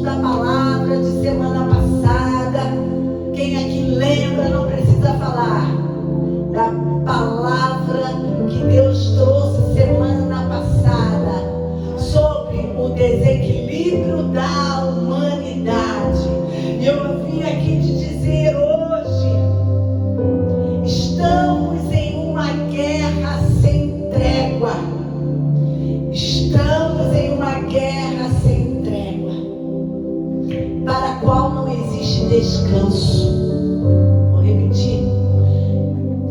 gancho da palavra de semana passada. Quem aqui lembra não precisa falar da palavra que Deus trouxe semana passada sobre o desequilíbrio da humanidade. E eu vim aqui te dizer hoje: estamos em uma guerra sem trégua. Estamos em uma guerra sem trégua, para a qual não existe descanso. Vou repetir: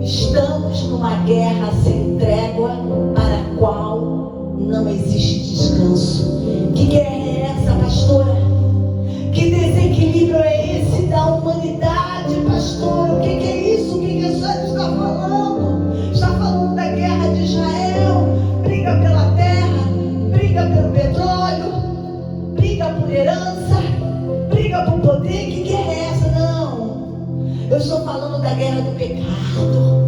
estamos numa guerra sem trégua, para a qual não existe descanso. Que guerra é essa, pastora? Que desequilíbrio é esse da humanidade, pastora? O que é isso? O que a senhora está falando? Está falando da guerra de Israel, briga pela terra, briga pelo petróleo, briga por herança, briga por poder. Que guerra é essa? Não, eu estou falando da guerra do pecado.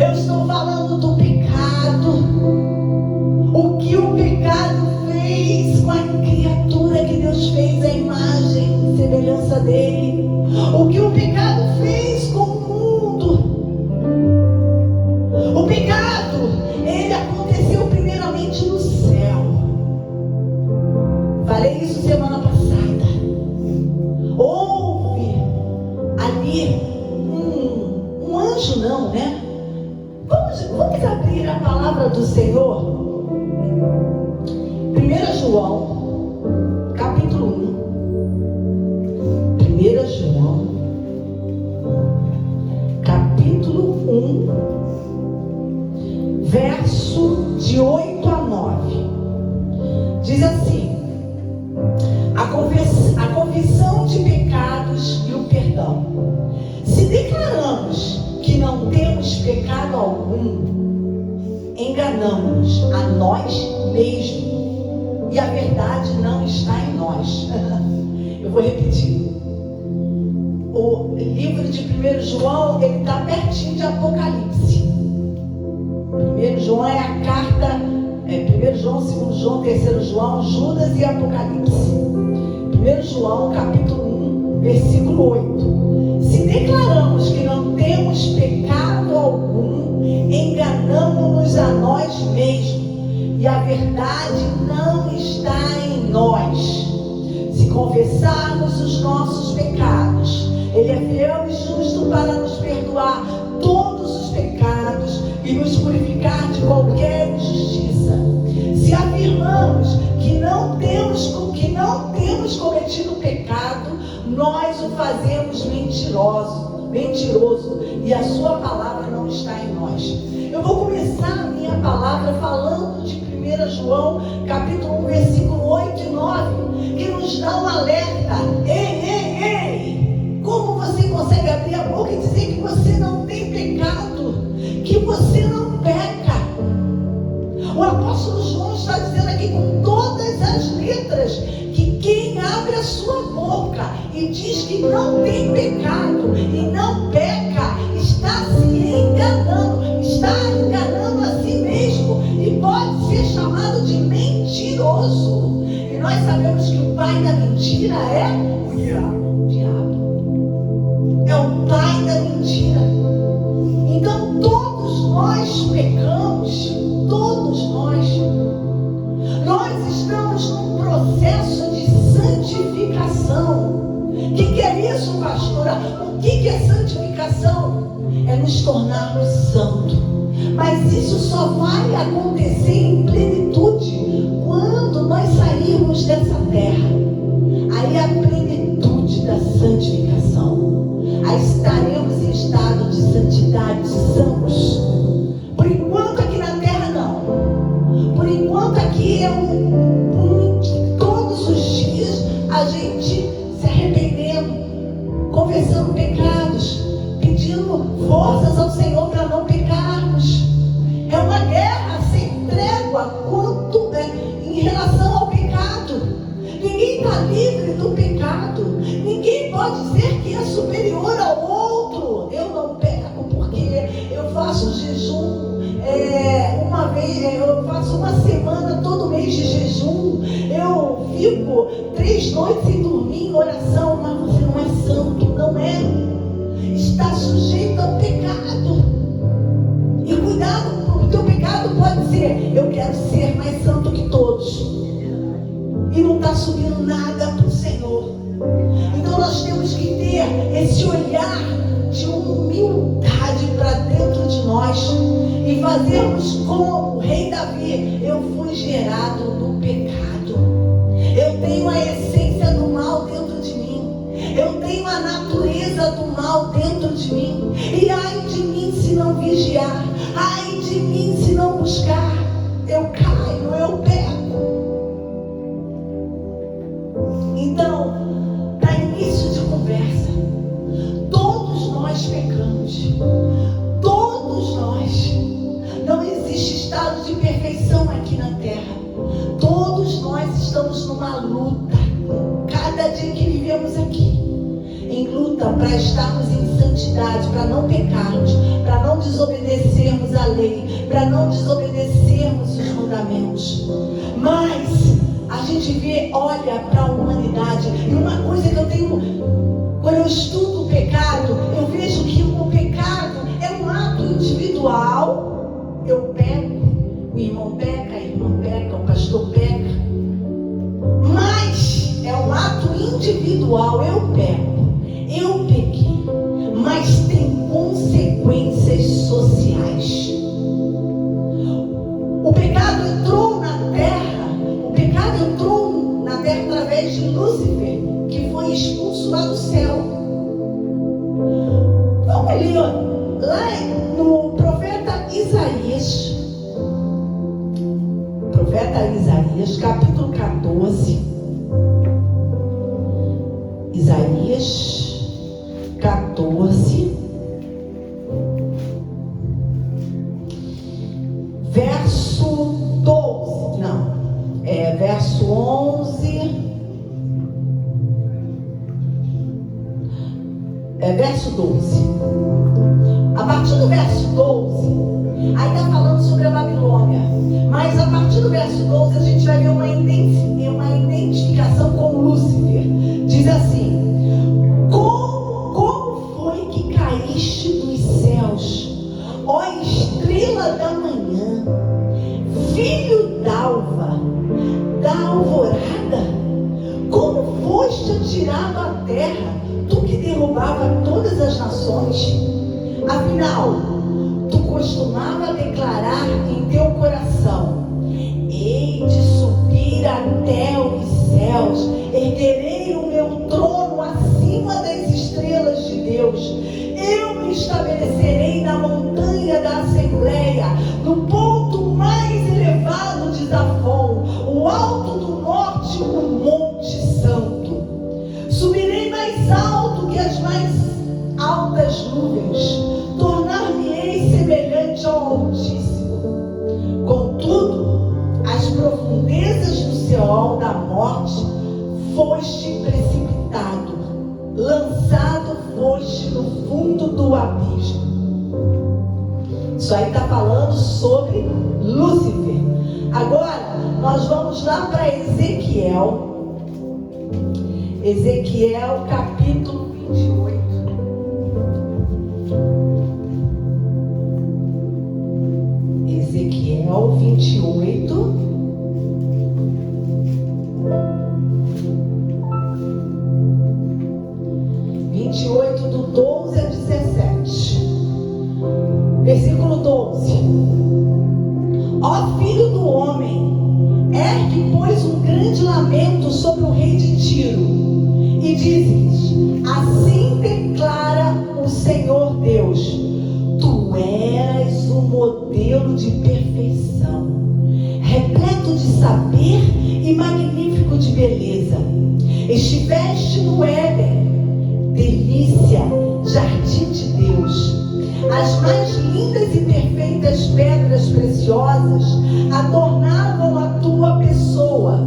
Eu estou falando do pecado. O que o pecado fez com a criatura que Deus fez, a imagem e semelhança dele. O que o pecado fez com o mundo. O pecado, ele aconteceu primeiramente no céu. Falei isso semana passada. Houve ali um anjo, não, né? Vamos abrir a palavra do Senhor. 1 João, capítulo 1. 1 João, capítulo 1, verso de 8 a 9. Diz assim: a confissão de pecados e o perdão. Se declaramos que não temos pecado algum, enganamos a nós mesmos e a verdade não está em nós. Eu vou repetir. O livro de 1 João, ele está pertinho de Apocalipse. 1 João é a carta, 1 João, 2 João, 3 João, Judas e Apocalipse. 1 João, capítulo 1, versículo 8. Se declaramos que não temos pecado algum, enganamos-nos a nós mesmos e a verdade não está em nós. Se confessarmos os nossos pecados, Ele é fiel e justo para nos perdoar todos os pecados e nos purificar de qualquer injustiça. Se afirmamos que não temos cometido pecado, nós o fazemos mentiroso, e a sua palavra não está em nós. Eu vou começar a minha palavra falando de 1 João, capítulo 1, versículo 8 e 9, que nos dá um alerta. Ei! Como você consegue abrir a boca e dizer que você não tem pecado, que você não peca? O apóstolo João está dizendo aqui com todas as letras que quem abre a sua boca e diz que não tem pecado e não peca, está se enganando, a si mesmo e pode ser chamado de mentiroso. E nós sabemos que o pai da mentira é o diabo. É o pai da mentira. Então todos nós pecamos, todos nós. Nós estamos num processo de santificação. O que é isso, pastora? O que é santificação? É nos tornarmos santos. Mas isso só vai acontecer em plenitude quando nós sairmos dessa terra. Aí a plenitude da santificação. Aí estaremos em estado de santidade, santos. Por enquanto aqui na terra não. Por enquanto aqui é todos os dias a gente se arrependendo, confessando pecados, pedindo forças ao Senhor para não pecarmos. É uma guerra sem trégua em relação ao pecado. Ninguém está livre do pecado. Ninguém pode dizer que é superior ao outro. Eu não peco porque eu faço jejum uma vez, eu faço uma semana todo mês de jejum. Eu fico 3 6 noites sem dormir em oração, mas você não é santo, não é. Está sujeito ao pecado. E cuidado, o teu pecado pode ser: eu quero ser mais santo que todos. E não está subindo nada para o Senhor. Então nós temos que ter esse olhar de humildade para dentro de nós e fazermos como o rei Davi: eu fui gerado no pecado, eu tenho a essência do mal dentro de mim, eu tenho a natureza do mal dentro de mim, e ai de mim se não vigiar, ai de mim se não buscar, eu caio, eu peco. Então, para início de conversa, todos nós pecamos, todos nós. Não existe estado de perfeição aqui na terra. Todos nós estamos numa luta, cada dia que vivemos aqui, em luta para estarmos em santidade, para não pecarmos, para não desobedecermos a lei, para não desobedecermos os mandamentos. Mas a gente vê, olha para a humanidade, e uma coisa que eu tenho, quando eu estudo o pecado, eu vejo que o pecado é um ato individual. Eu peco, o irmão peca, a irmã peca, o pastor peca, mas é um ato individual. Eu peco, eu pequei, mas tem consequências sociais. O pecado entrou na terra, através de Lúcifer, que foi expulso lá do céu. Vamos ali, ó, lá no profeta Isaías, capítulo 14. Isaías 14, verso 12, não, verso 11, verso 12. A partir do verso 12, aí está falando sobre a Babilônia, mas a partir do verso 12 a gente vai ver uma identificação com Lúcifer. Diz assim: como foi que caíste dos céus, ó estrela da manhã, filho d'alva, da alvorada? Como foste atirado à terra, tu que derrubava todas as nações? Afinal, tu costumava declarar em teu coração: hei de subir até os céus, erguerei o meu trono acima das estrelas de Deus, eu me estabelecerei na montanha da Assembleia, no ponto mais elevado de Zafon, o alto do norte, o Monte Santo. Subirei mais alto que as mais altas nuvens, tornar-me-ei semelhante ao Altíssimo. Contudo, as profundezas do Seol da morte foste precipitado, lançado foste no fundo do abismo. Isso aí está falando sobre Lúcifer. Agora, nós vamos lá para Ezequiel. Ezequiel capítulo 28. Ezequiel 28. Do 12 a 17. Versículo 12. Ó filho do homem, ergue, pois, um grande lamento sobre o rei de Tiro, e dizes: assim declara o Senhor Deus: tu eras um modelo de perfeição, repleto de saber e magnífico de beleza. Estiveste no Éden, delícia, jardim de Deus. As mais lindas e perfeitas pedras preciosas adornavam a tua pessoa: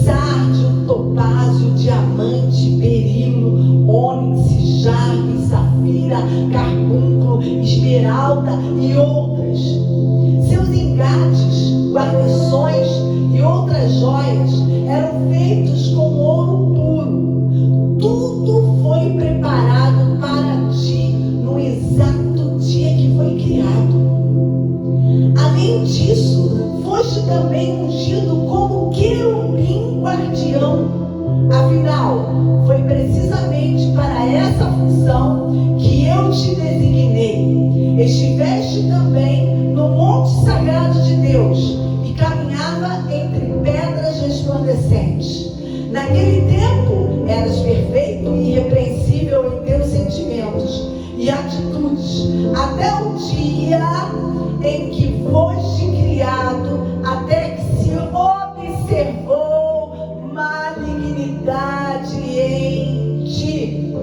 sárdio, topázio, diamante, berilo, ônix, jardim, safira, carbúnculo, esmeralda e outras. Seus engates, guarnições e outras joias eram feitos com ouro puro também ungido como querubim guardião. Afinal, foi precisamente para essa função que eu te designei. Estiveste também no monte sagrado de Deus e caminhava entre pedras resplandecentes. Naquele tempo, eras perfeito e irrepreensível em teus sentimentos e atitudes, até o dia em que foste criado, até que se observou malignidade em ti.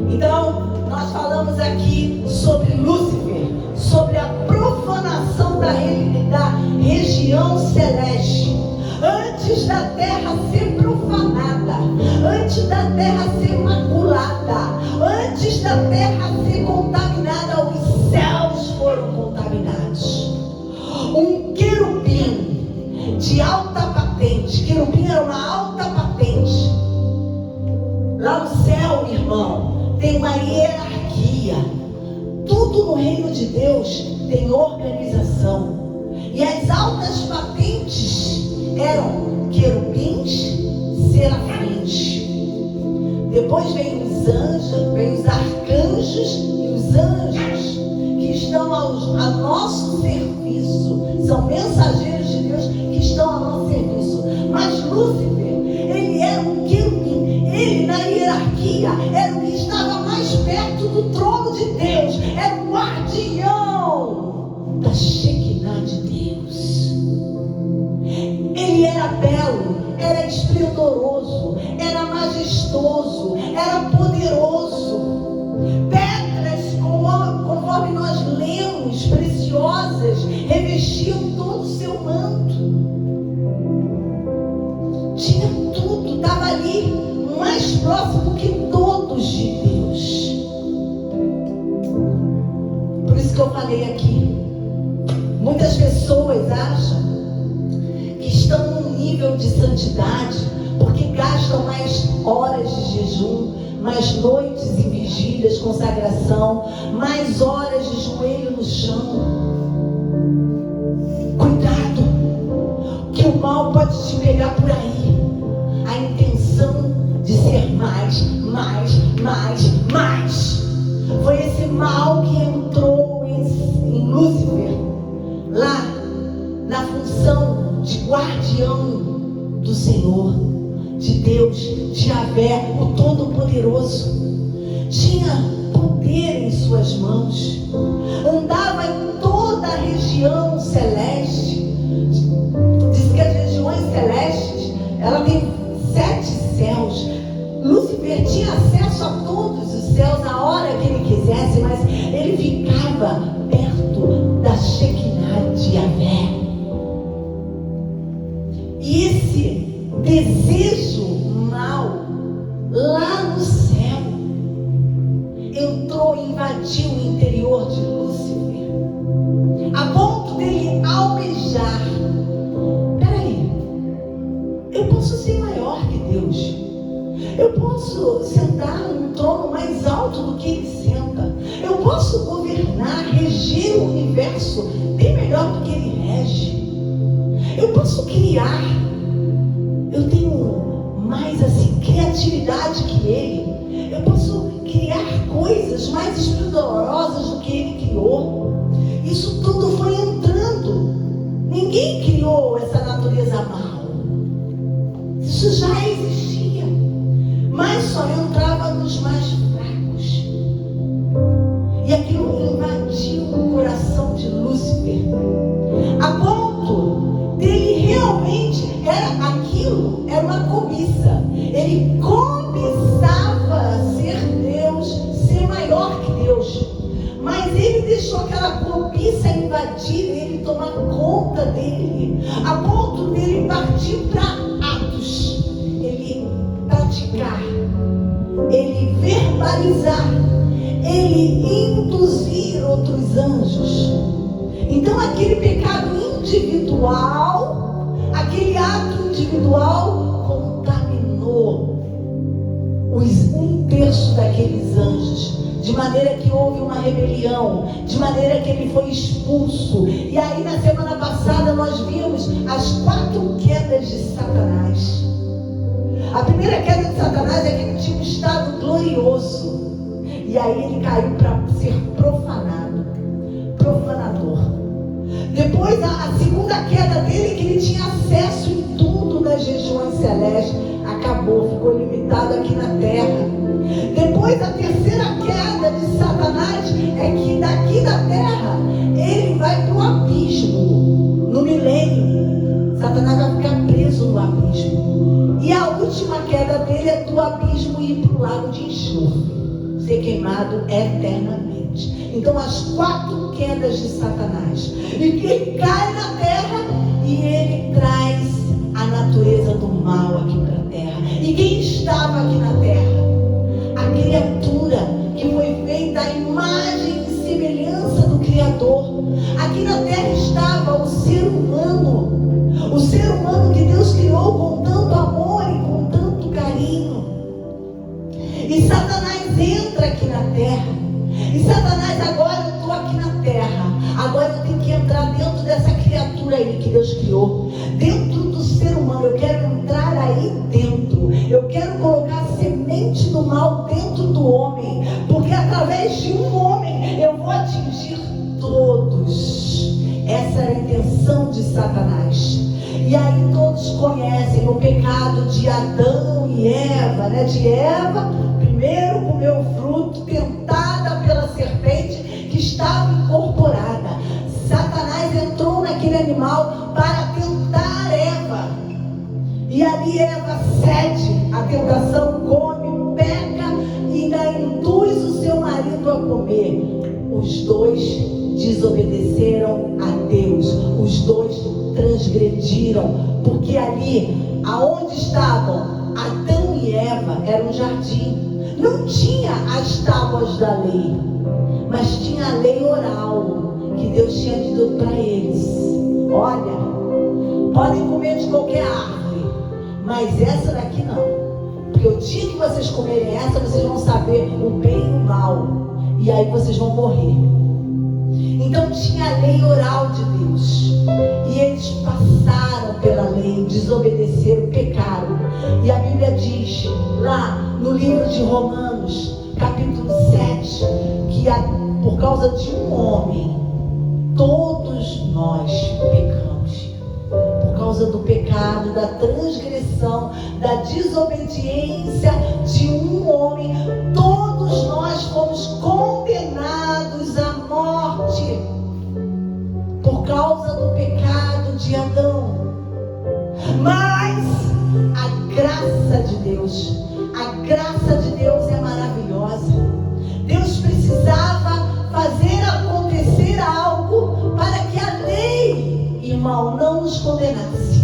Então, nós falamos aqui sobre Lúcifer, sobre a profanação da região celeste. Antes da terra ser profanada, antes da terra ser maculada, antes da terra ser contaminada, os céus foram contaminados. Um querubim de alta patente, querubim era uma alta patente. Lá no céu, irmão, tem uma hierarquia. Tudo no reino de Deus tem organização. E as altas patentes eram querubins, serafins. Depois vem os anjos, vem os arcanjos e os anjos que estão a nosso serviço. São mensageiros de Deus que estão a nosso serviço. Mas Lúcifer, ele era um querubim. Ele, na hierarquia, era o que estava mais perto do trono de Deus. Era o guardião da Shekinah de Deus. Ele era belo, era esplendoroso, era majestoso, era poderoso. Pedras, conforme nós lemos, preciosas, revestiam todo o seu manto. Tinha tudo, estava ali, mais próximo que todos de Deus. Por isso que eu falei aqui, muitas pessoas acham que estão num nível de santidade porque gastam mais horas de jejum, mais noites e vigílias, consagração, mais horas de joelho no chão. Cuidado, que o mal pode te pegar por aí. A intenção de ser mais. Foi esse mal que entrou em Lúcifer, lá na função de guardião do Senhor, de Deus, de Yahvé, o Todo-Poderoso. Tinha poder em suas mãos, andava em toda a região celeste. Diz que as regiões celestes, ela tem 7 céus. Lúcifer tinha acesso a todos os céus a hora que ele quisesse, mas ele ficava perto da Shekinah de Yahvé. E esse desejo mal lá no céu entrou e invadiu o interior de Lúcifer, a ponto dele almejar. Peraí, eu posso ser maior que Deus, eu posso sentar num trono mais alto do que ele senta, eu posso governar, reger o universo bem melhor do que ele rege. Eu posso criar, eu tenho mais assim criatividade que ele. Eu posso criar coisas mais esplendorosas do que ele criou. Isso tudo foi entrando. Ninguém criou essa natureza mal. Isso já existia, mas só entrava nos mais fracos. E aquilo invadiu o coração de Lúcifer, a ponto dele realmente era uma cobiça. Ele cobiçava ser Deus, ser maior que Deus. Mas ele deixou aquela cobiça invadir ele, tomar conta dele, a ponto dele partir para atos. Ele praticar, ele verbalizar, ele induzir outros anjos. Então aquele pecado individual, aquele ato individual contaminou 1/3 tropeço daqueles anjos, de maneira que houve uma rebelião, de maneira que ele foi expulso. E aí na semana passada nós vimos as 4 quedas de Satanás. A primeira queda de Satanás é que ele tinha um estado glorioso, e aí ele caiu para ser profanado, profanador. Depois a segunda queda dele, que ele tinha acesso em tudo nas regiões celestes, acabou, ficou limitado aqui na terra. Depois a terceira queda de Satanás é que daqui da terra ele vai para o abismo. No milênio, Satanás vai ficar preso no abismo. E a última queda dele é do abismo ir para o lago de enxofre, ser queimado eternamente. Então as 4 quedas de Satanás. E ele cai na terra e ele traz a natureza do mal aqui para a terra. E quem estava aqui na terra? A criatura que foi feita à imagem e semelhança do Criador. Aqui na terra estava o ser humano que Deus criou com tanto amor e com tanto carinho. E Satanás entra aqui na terra. E Satanás, agora eu estou aqui na terra, agora eu tenho que entrar dentro dessa criatura aí que Deus criou, dentro do ser humano. Eu quero entrar aí dentro, eu quero colocar a semente do mal dentro do homem, porque através de um homem eu vou atingir todos. Essa era a intenção de Satanás. E aí todos conhecem o pecado de Adão e Eva, né? De Eva, primeiro comeu o fruto, tentada pela serpente que estava incorporada. Satanás entrou naquele animal para tentar Eva. E ali Eva cede à tentação, come, peca e ainda induz o seu marido a comer. Os dois desobedeceram a Deus, os dois transgrediram, porque ali aonde estavam Adão e Eva era um jardim. Não tinha as tábuas da lei, mas tinha a lei oral que Deus tinha dito para eles: olha, podem comer de qualquer árvore, mas essa daqui não, porque o dia que vocês comerem essa, vocês vão saber o bem e o mal, e aí vocês vão morrer. Então tinha a lei oral de Deus, e eles passaram pela lei, desobedeceram, pecaram. E a Bíblia diz lá no livro de Romanos, capítulo 7, que por causa de um homem, todos nós pecamos. Por causa do pecado, da transgressão, da desobediência de um homem, todos nós fomos condenados à morte por causa do pecado de Adão. Mas a graça de Deus é maravilhosa. Deus precisava fazer acontecer algo para que a lei, irmão, não nos condenasse.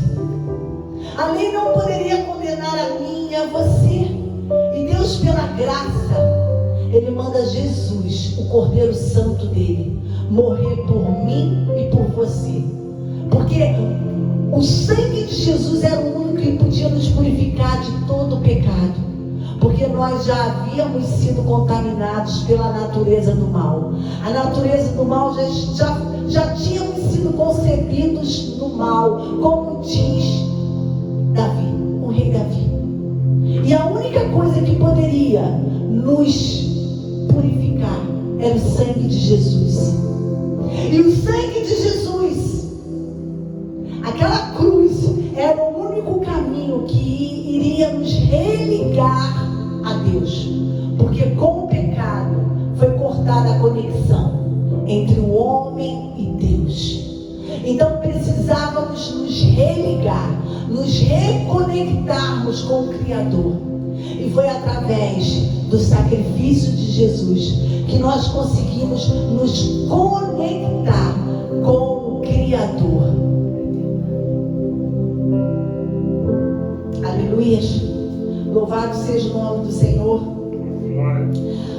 A lei não poderia condenar a mim e a você. E Deus, pela graça, Ele manda Jesus, o Cordeiro Santo dele, morrer por mim e por você. Porque o sangue de Jesus era o único que podia nos purificar de todo o pecado. Porque nós já havíamos sido contaminados pela natureza do mal. A natureza do mal já tínhamos sido concebidos no mal, como diz Davi, o rei Davi. E a única coisa que poderia nos purificar era o sangue de Jesus. E o sangue de Jesus, aquela cruz, era o único caminho que iria nos religar a Deus. Porque com o pecado foi cortada a conexão entre o homem e Deus. Então precisávamos nos religar, nos reconectarmos com o Criador. E foi através do sacrifício de Jesus que nós conseguimos nos conectar com o Criador. Aleluia. Louvado seja o nome do Senhor.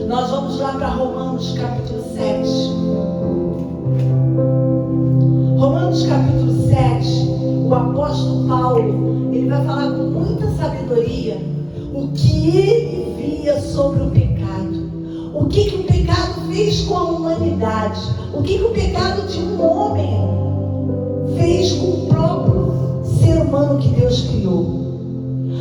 Nós vamos lá para Romanos capítulo 7. Romanos capítulo 7, o apóstolo Paulo, ele vai falar com muita sabedoria o que ele via sobre o pecado. O que o pecado fez com a humanidade? O que o pecado de um homem fez com o próprio ser humano que Deus criou?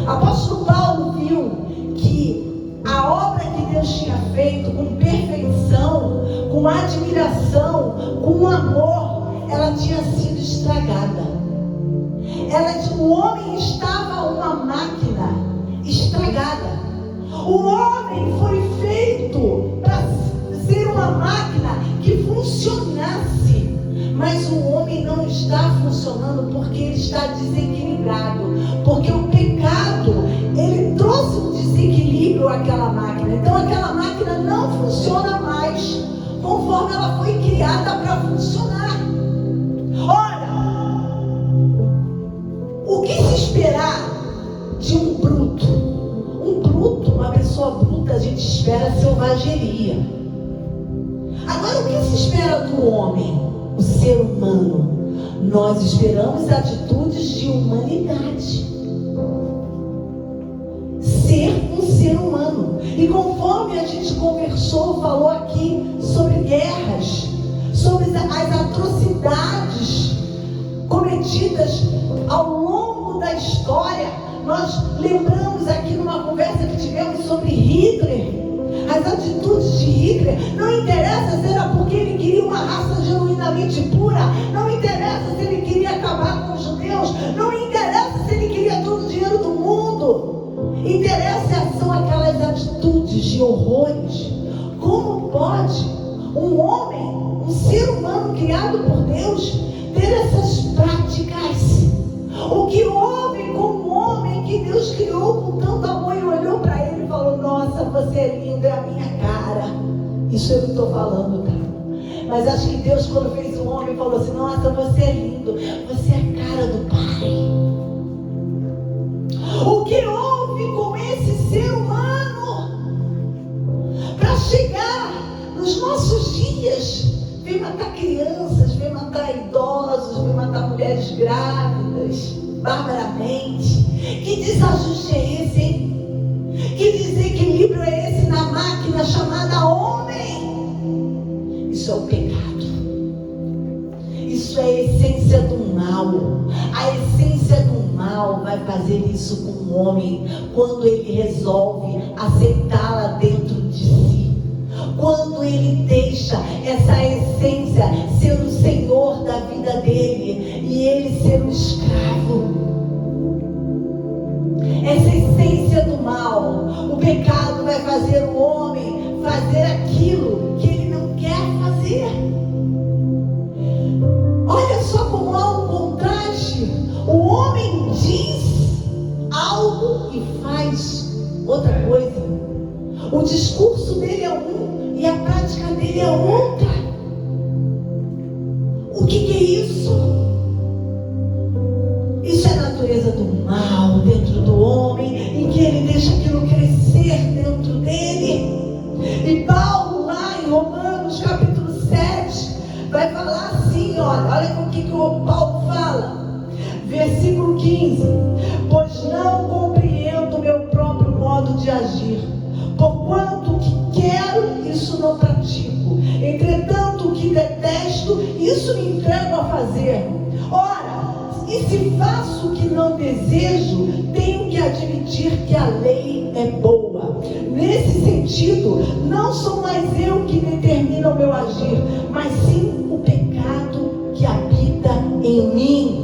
Apóstolo Paulo viu que a obra que Deus tinha feito com perfeição, com admiração, com amor, ela tinha sido estragada. O homem estava uma máquina estragada. O homem foi feito para ser uma máquina que funcionasse, mas o homem não está funcionando porque ele está desequilibrado, porque o pecado, ele trouxe um desequilíbrio àquela máquina. Então aquela máquina não funciona mais conforme ela foi criada para funcionar. Ora, o que se esperar de um bruto? Um bruto, uma pessoa bruta, a gente espera selvageria. Agora, o que se espera do homem, o ser humano? Nós esperamos atitudes de humanidade. Ser um ser humano. E conforme a gente conversou, falou aqui sobre guerras, sobre as atrocidades cometidas ao longo da história. Nós lembramos aqui numa conversa que tivemos sobre Hitler, as atitudes de Hitler. Não interessa se era porque ele queria uma raça genuinamente pura, não interessa se ele queria acabar com os judeus, não interessa se ele queria todo o dinheiro do mundo. Interessa são aquelas atitudes de horrores. Como pode um homem, um ser humano criado por Deus, ter essas práticas? O que houve com o homem que Deus criou com tanto amor e olhou para ele e falou: nossa, você é lindo, é a minha cara. Isso eu não estou falando, tá? Mas acho que Deus, quando fez o homem, falou assim: nossa, você é lindo, você é a cara do Pai. O que houve com esse ser humano para chegar nos nossos dias? Vem matar crianças, vem matar idosos, vem matar mulheres grávidas, barbaramente. Que desajuste é esse, hein? Que desequilíbrio é esse na máquina chamada homem? Isso é o pecado. Isso é a essência do mal. A essência do mal vai fazer isso com o homem quando ele resolve aceitá-la dentro de si. Quando ele deixa essa essência ser o senhor da vida dele e ele ser o escravo. Essa essência do mal, o pecado vai fazer o homem fazer aquilo que ele não quer fazer. Olha só como há um contraste. O homem diz algo e faz outra coisa. O discurso dele é um e a prática dele é outra. O que é isso? Isso é a natureza do mal dentro do homem, em que ele deixa aquilo crescer dentro dele. E Paulo, lá em Romanos capítulo 7, vai falar assim, olha o que o Paulo fala. Versículo 15: pois não compreendo o meu próprio modo de agir, porquanto o que quero, isso não pratico. Entretanto, o que detesto, isso me entrego a fazer. Ora, e se faço o que não desejo, tenho que admitir que a lei é boa. Nesse sentido, não sou mais eu que determina o meu agir, mas sim o pecado que habita em mim.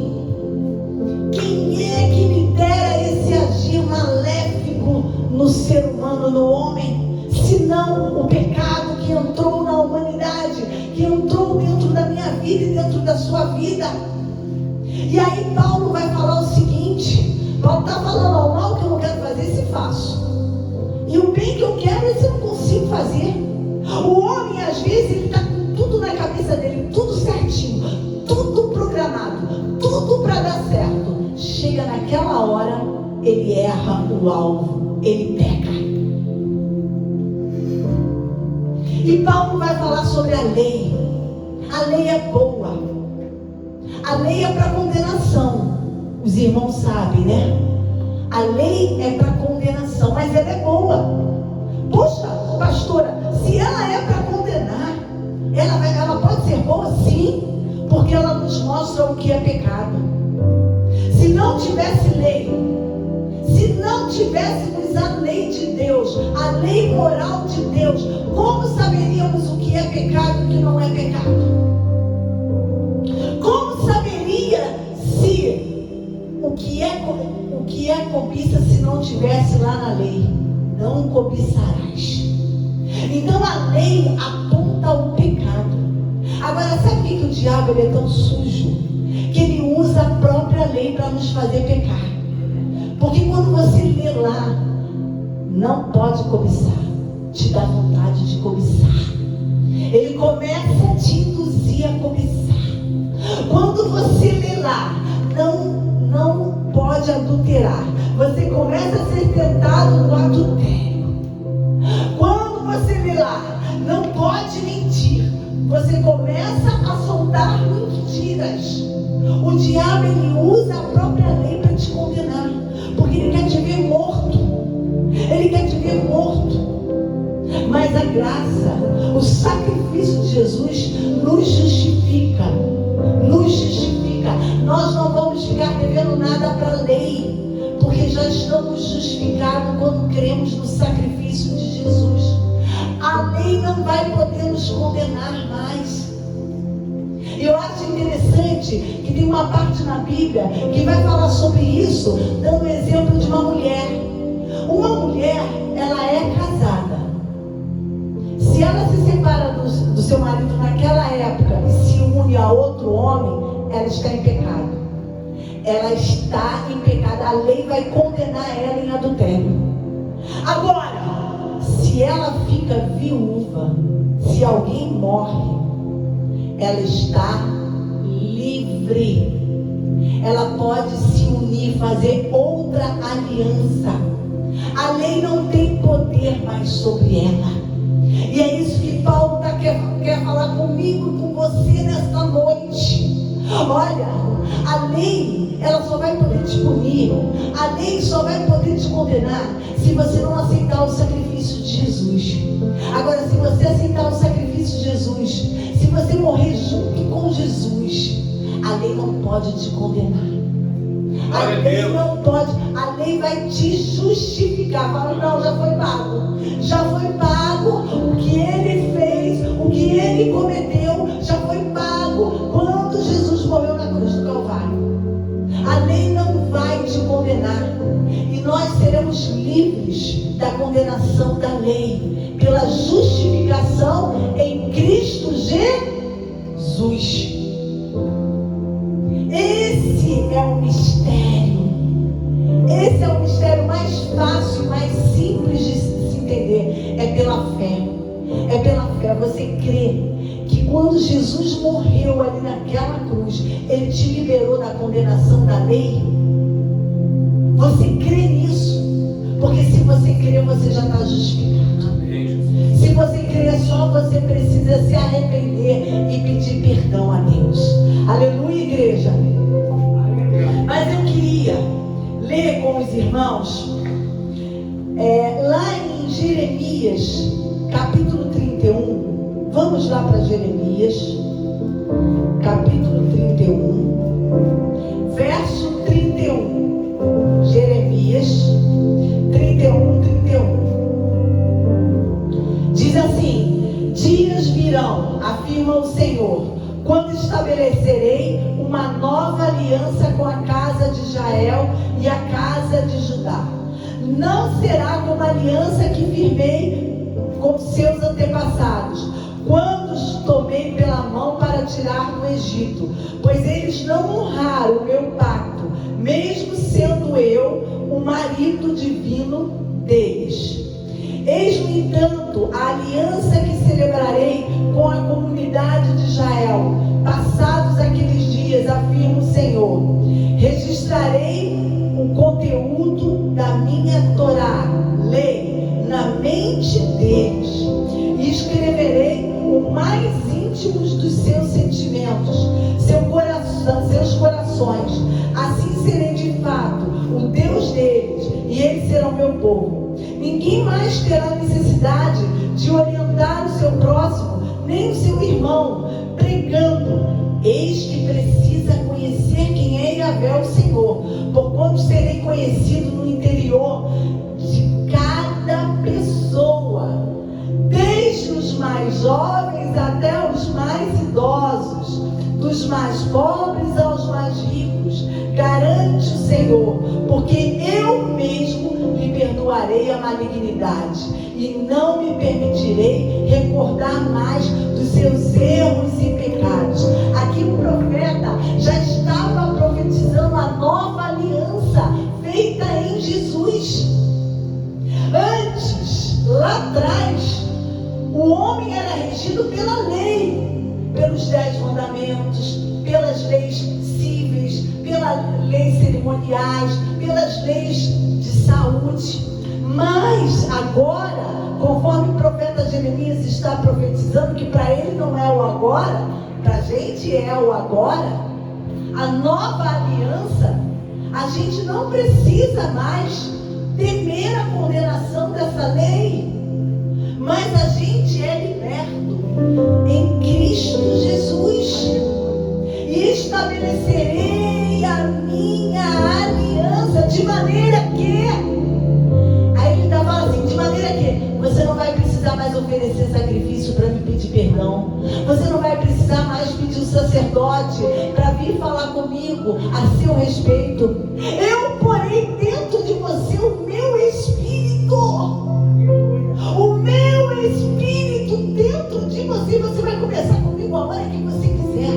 Quem é que me dera esse agir maléfico no ser humano, no homem, senão o pecado que entrou na humanidade, que entrou dentro da minha vida e dentro da sua vida? E aí Paulo vai falar o seguinte: Paulo está falando, ao mal que eu não quero fazer, esse faço, e o bem que eu quero, esse eu não consigo fazer. O homem, às vezes, ele está com tudo na cabeça dele, tudo certinho, tudo programado, tudo para dar certo. Chega naquela hora, ele erra o alvo, ele peca. E Paulo vai falar sobre a lei. A lei é boa. A lei é para condenação. Os irmãos sabem, né? A lei é para condenação, mas ela é boa. Poxa, pastora, se ela porque ela nos mostra o que é pecado. Se não tivesse lei, se não tivéssemos a lei de Deus, a lei moral de Deus, como saberíamos o que é pecado e o que não é pecado? Como saberia o que é cobiça se não tivesse lá na lei? Não cobiçarás. Então a lei aponta o pecado. Agora, sabe por que o diabo ele é tão sujo? Que ele usa a própria lei para nos fazer pecar. Porque quando você lê lá, não pode cobiçar, te dá vontade de cobiçar. Ele começa a te induzir a cobiçar. Quando você lê lá, não pode adulterar, você começa a ser tentado no adultério. Quando você lê lá, não pode mentir, você começa a soltar mentiras. O diabo ele usa a própria lei para te condenar, porque ele quer te ver morto. Ele quer te ver morto. Mas a graça, o sacrifício de Jesus nos justifica. Nos justifica. Nós não vamos ficar devendo nada para a lei, porque já estamos justificados quando cremos no sacrifício de Jesus. A lei não vai poder nos condenar mais. Eu acho interessante que tem uma parte na Bíblia que vai falar sobre isso, dando o exemplo de uma mulher. Uma mulher, ela é casada. Se ela se separa do seu marido naquela época e se une a outro homem, ela está em pecado. Ela está em pecado. A lei vai condenar ela em adultério. Agora, se ela fica viúva, se alguém morre, ela está livre. Ela pode se unir, fazer outra aliança. A lei não tem poder mais sobre ela. E é isso que Paulo quer falar comigo e com você nesta noite. Olha, a lei, ela só vai poder te punir, a lei só vai poder te condenar se você não aceitar o sacrifício de Jesus. Agora, se você aceitar o sacrifício de Jesus, se você morrer junto com Jesus, a lei não pode te condenar. A lei não pode, a lei vai te justificar. Fala, não, já foi pago. Já foi pago o que ele fez, o que ele cometeu, já foi pago quando Jesus morreu na cruz do Calvário. A lei não vai te condenar. E nós seremos livres da condenação da lei, pela justificação em Cristo Jesus. Esse é o mistério. Esse é o mistério mais fácil, mais simples de se entender. É pela fé. É pela fé. Você crê que quando Jesus morreu ali naquela cruz, ele te liberou da condenação da lei? Você crê nisso? Porque se você crê, você já está justificado. Se você crê, só você precisa se arrepender e pedir perdão a Deus. Aleluia, igreja. Mas eu queria ler com os irmãos lá em Jeremias capítulo 31. Vamos lá para Jeremias capítulo 31 verso 31. Jeremias 31. Diz assim: dias virão, afirma o Senhor, quando estabelecerei uma nova aliança com a casa de Israel e a casa de Judá. Não será como a aliança que firmei com seus antepassados, quando os tomei pela mão para tirar do Egito, pois eles não honraram o meu pacto, mesmo sendo eu o marido divino deles. Eis, no entanto, a aliança que celebrarei com a comunidade de Israel, passados aqueles dias, afirma o Senhor. Registrarei o conteúdo da minha Torá, lei, na mente deles, e escreverei o mais íntimos dos seus sentimentos, seus corações. Assim serei de fato o Deus deles, e eles serão meu povo. Ninguém mais terá necessidade de orientar o seu próximo, nem o seu irmão, pregando: eis que jovens até os mais idosos, dos mais pobres aos mais ricos, garante o Senhor, porque eu mesmo lhe perdoarei a malignidade e não me permitirei recordar mais dos seus erros e pecados. Aqui o profeta já estava profetizando a nova aliança feita em Jesus. Antes, lá atrás, o homem era regido pela lei, pelos 10 mandamentos, pelas leis cíveis, pelas leis cerimoniais, pelas leis de saúde. Mas agora, conforme o profeta Jeremias está profetizando, que para ele não é o agora, para a gente é o agora, a nova aliança, a gente não precisa mais temer a condenação dessa lei, mas a gente é liberto em Cristo Jesus. E estabelecerei a minha aliança de maneira que, aí ele está falando assim, de maneira que você não vai precisar mais oferecer sacrifício para me pedir perdão, você não vai precisar mais pedir o sacerdote para vir falar comigo a seu respeito. Eu porei dentro de você o meu espírito, o meu espírito dentro de você. Você vai conversar comigo a hora que você quiser,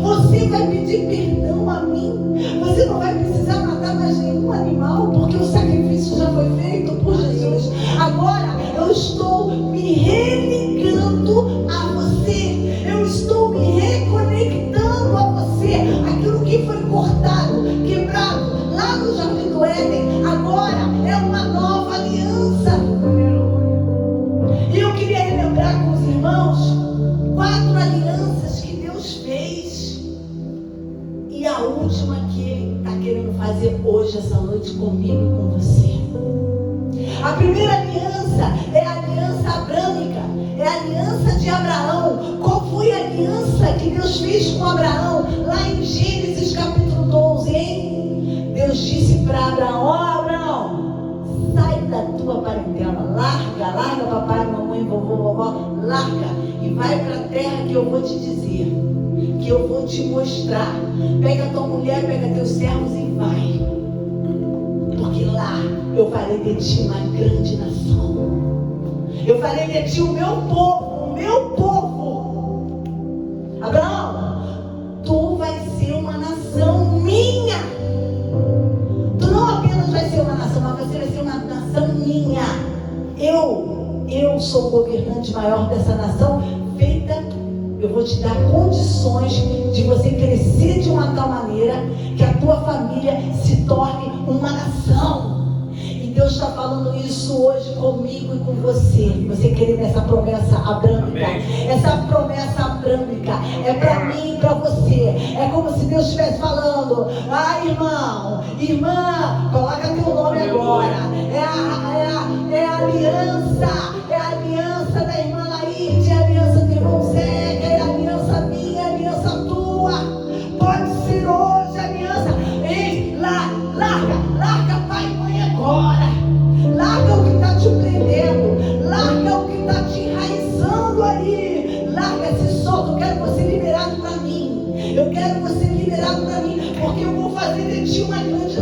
você vai pedir perdão a mim, você não vai precisar matar mais nenhum animal, porque o sacrifício já foi feito por Jesus. Agora eu estou me religando a você, eu estou me reconectando a você. Aquilo que foi cortado, quebrado lá no Jardim do Éden, agora é uma nova aliança. E eu queria lembrar com os irmãos 4 alianças que Deus fez, e a última que Ele está querendo fazer hoje, essa noite, comigo e com você. A primeira aliança é a aliança abrâmica, é a aliança de Abraão. Qual foi a aliança que Deus fez com Abraão? Lá em Gênesis capítulo 12, hein? Deus disse para Abraão: ó Abraão, sai da tua parentela, larga papai, mamãe, vovó, larga e vai para a terra que eu vou te dizer, que eu vou te mostrar. Pega tua mulher, pega teus servos e vai, porque lá eu farei de ti uma grande nação, eu farei de ti o meu povo, Abraão, tu vai ser uma nação minha. Tu não apenas vai ser uma nação, mas você vai ser uma nação minha. Eu sou o governante maior dessa nação, eu vou te dar condições de você crescer de uma tal maneira que a tua família se torne uma nação. E Deus está falando isso hoje comigo e com você. Você querendo essa promessa abrâmica? Amém. Essa promessa abrâmica é para mim e para você. É como se Deus estivesse falando: ah, irmão, irmã, coloca teu nome agora. É a aliança da irmã Laíde, é a aliança do irmão Zé, é a aliança minha, é a aliança tua. Pode ser hoje a aliança. Ei, larga pai e mãe agora. Larga o que está te prendendo, larga o que está te enraizando aí. Larga, se solta. Eu quero você liberado para mim. Eu quero você liberado para mim, porque eu vou fazer de ti uma grande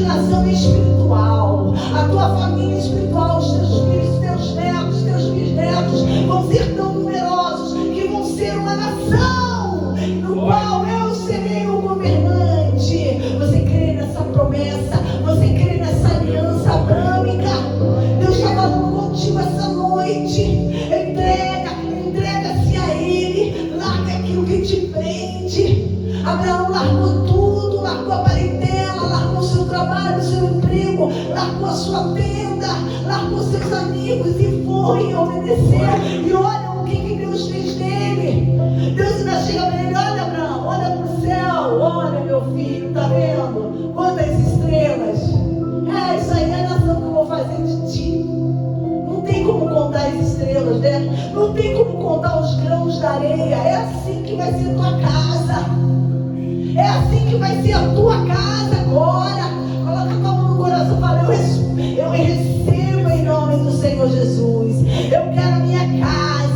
nação espiritual. A tua família espiritual, os teus filhos, teus netos, teus bisnetos vão ser tão numerosos que vão ser uma nação no qual eu serei o governante. Você crê nessa promessa? Você crê nessa aliança abrâmica? Deus está falando contigo essa noite. Entrega-se a Ele. Larga aquilo que te prende. Abraão largou tudo, largou a parentela, largou o seu trabalho, o seu emprego, largou a sua tenda, largou seus amigos e foi obedecer. E olha o que Deus fez dele. Deus ainda chega para ele: olha, Abraão, olha para o céu, olha, meu filho, tá vendo? Quantas estrelas. É, isso aí é a nação que eu vou fazer de ti. Não tem como contar as estrelas, né? Não tem como contar os grãos da areia. É assim que vai ser a tua casa. É assim que vai ser a tua casa agora. Coloca a tua mão no coração e fala: eu recebo em nome do Senhor Jesus. Eu quero a minha casa.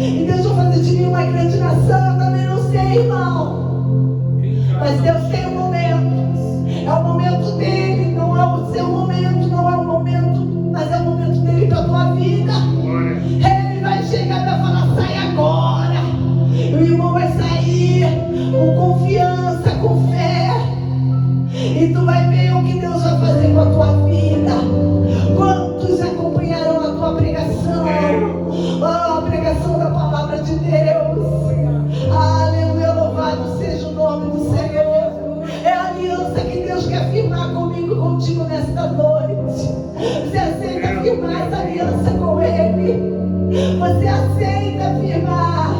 E Deus vai fazer de mim uma grande nação. Eu também não sei, irmão. Mas Deus tem um momento. É o momento dele, não é o seu momento, não é o momento, mas é o momento dele para a tua vida. Ele vai chegar e vai falar: sai agora. E o irmão vai sair com confiança, com fé. E tu vai ver o que Deus vai fazer com a tua vida. Quantos acompanharão a tua pregação? A pregação da palavra de Deus. Aleluia, louvado seja o nome do Senhor. É a aliança que Deus quer firmar comigo e contigo nesta noite. Você aceita firmar essa aliança com Ele? Você aceita firmar?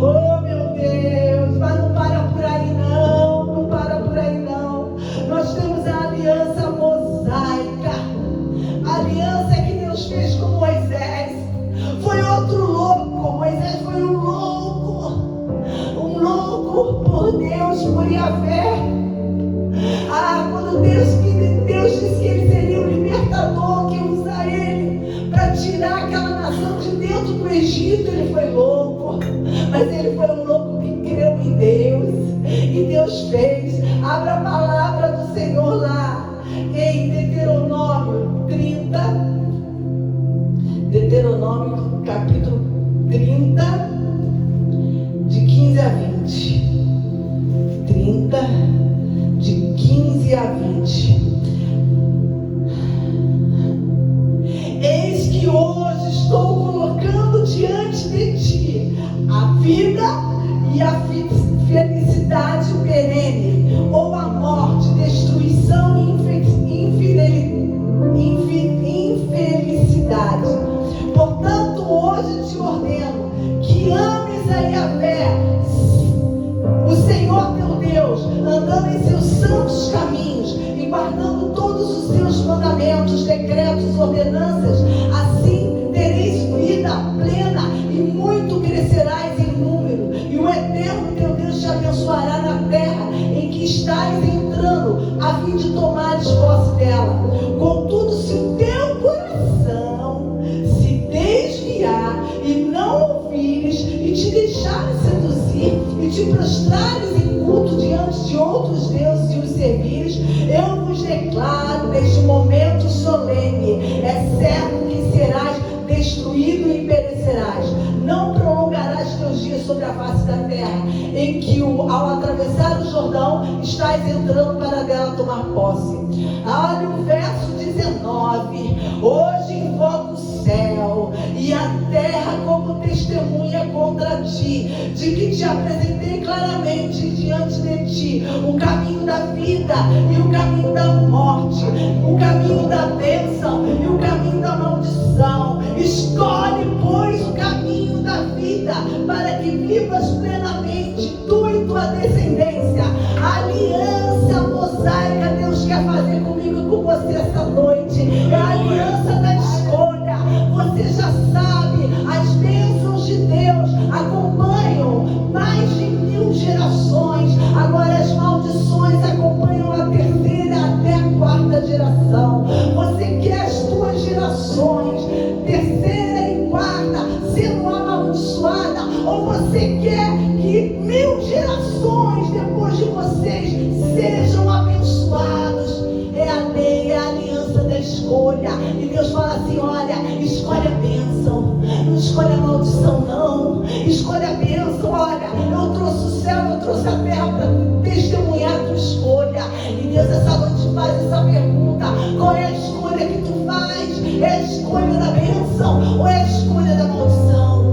Oh, meu Deus, mas não para por aí não, não para por aí não. Nós temos a aliança mosaica, a aliança que Deus fez com Moisés. Foi outro louco, Moisés foi um louco por Deus, por Yahvé. Quando Deus disse que Ele seria o libertador, que ia usar Ele para tirar aquela nação de dentro do Egito, Ele foi louco. Mas Ele foi um louco que creu em Deus. E Deus fez. Abra a palavra do Senhor lá em Deuteronômio 30. Deuteronômio capítulo 30, de 15 a 20. 30, de 15 a 20. Eis que hoje estou colocando diante de ti a vida e a felicidade perene, ou a morte, destruição e infelicidade. Portanto, hoje te ordeno que ames a Yahvé, o Senhor teu Deus, andando em seus santos caminhos e guardando todos os seus mandamentos, decretos, ordenanças. Assim tereis vida plena e muito crescerás em número, e o Eterno teu Deus te abençoará na terra em que estás entrando, a fim de tomares posse dela. Contudo, se o teu coração se desviar e não ouvires, e te deixares seduzir, e te prostrares em culto diante de outros deuses e os servires, eu vos declaro neste momento solene: é certo que serás destruído e perecerás. Não prolongarás teus dias sobre a face da terra, em que ao atravessar o Jordão estás entrando para dela tomar posse. Olha o verso 19. Hoje invoco o céu e a terra como testemunha contra ti, de que te apresentei claramente diante de ti o caminho da vida e o caminho da morte, o caminho da bênção e o caminho da maldição. Escolhe, pois, o caminho da vida, para que vivas plenamente, tu e tua descendência. A aliança mosaica Deus quer fazer comigo e com você essa noite. É a aliança da escolha. Você já sabe, as bênçãos de Deus acompanham mais de 1000 gerações. Agora as maldições acompanham a terceira até a quarta geração. Você quer as tuas gerações, terceira e quarta, sendo amaldiçoada? Ou você quer que 1000 gerações depois de vocês sejam abençoados? É a lei, é a aliança da escolha. E Deus fala assim: olha, escolhe a bênção, não escolhe a maldição não. Escolhe a bênção. Olha, eu trouxe o céu, eu trouxe a terra para testemunhar a tua escolha. E Deus essa noite faz essa pergunta: qual é a escolha que tu faz? É a escolha da bênção ou é a escolha da maldição?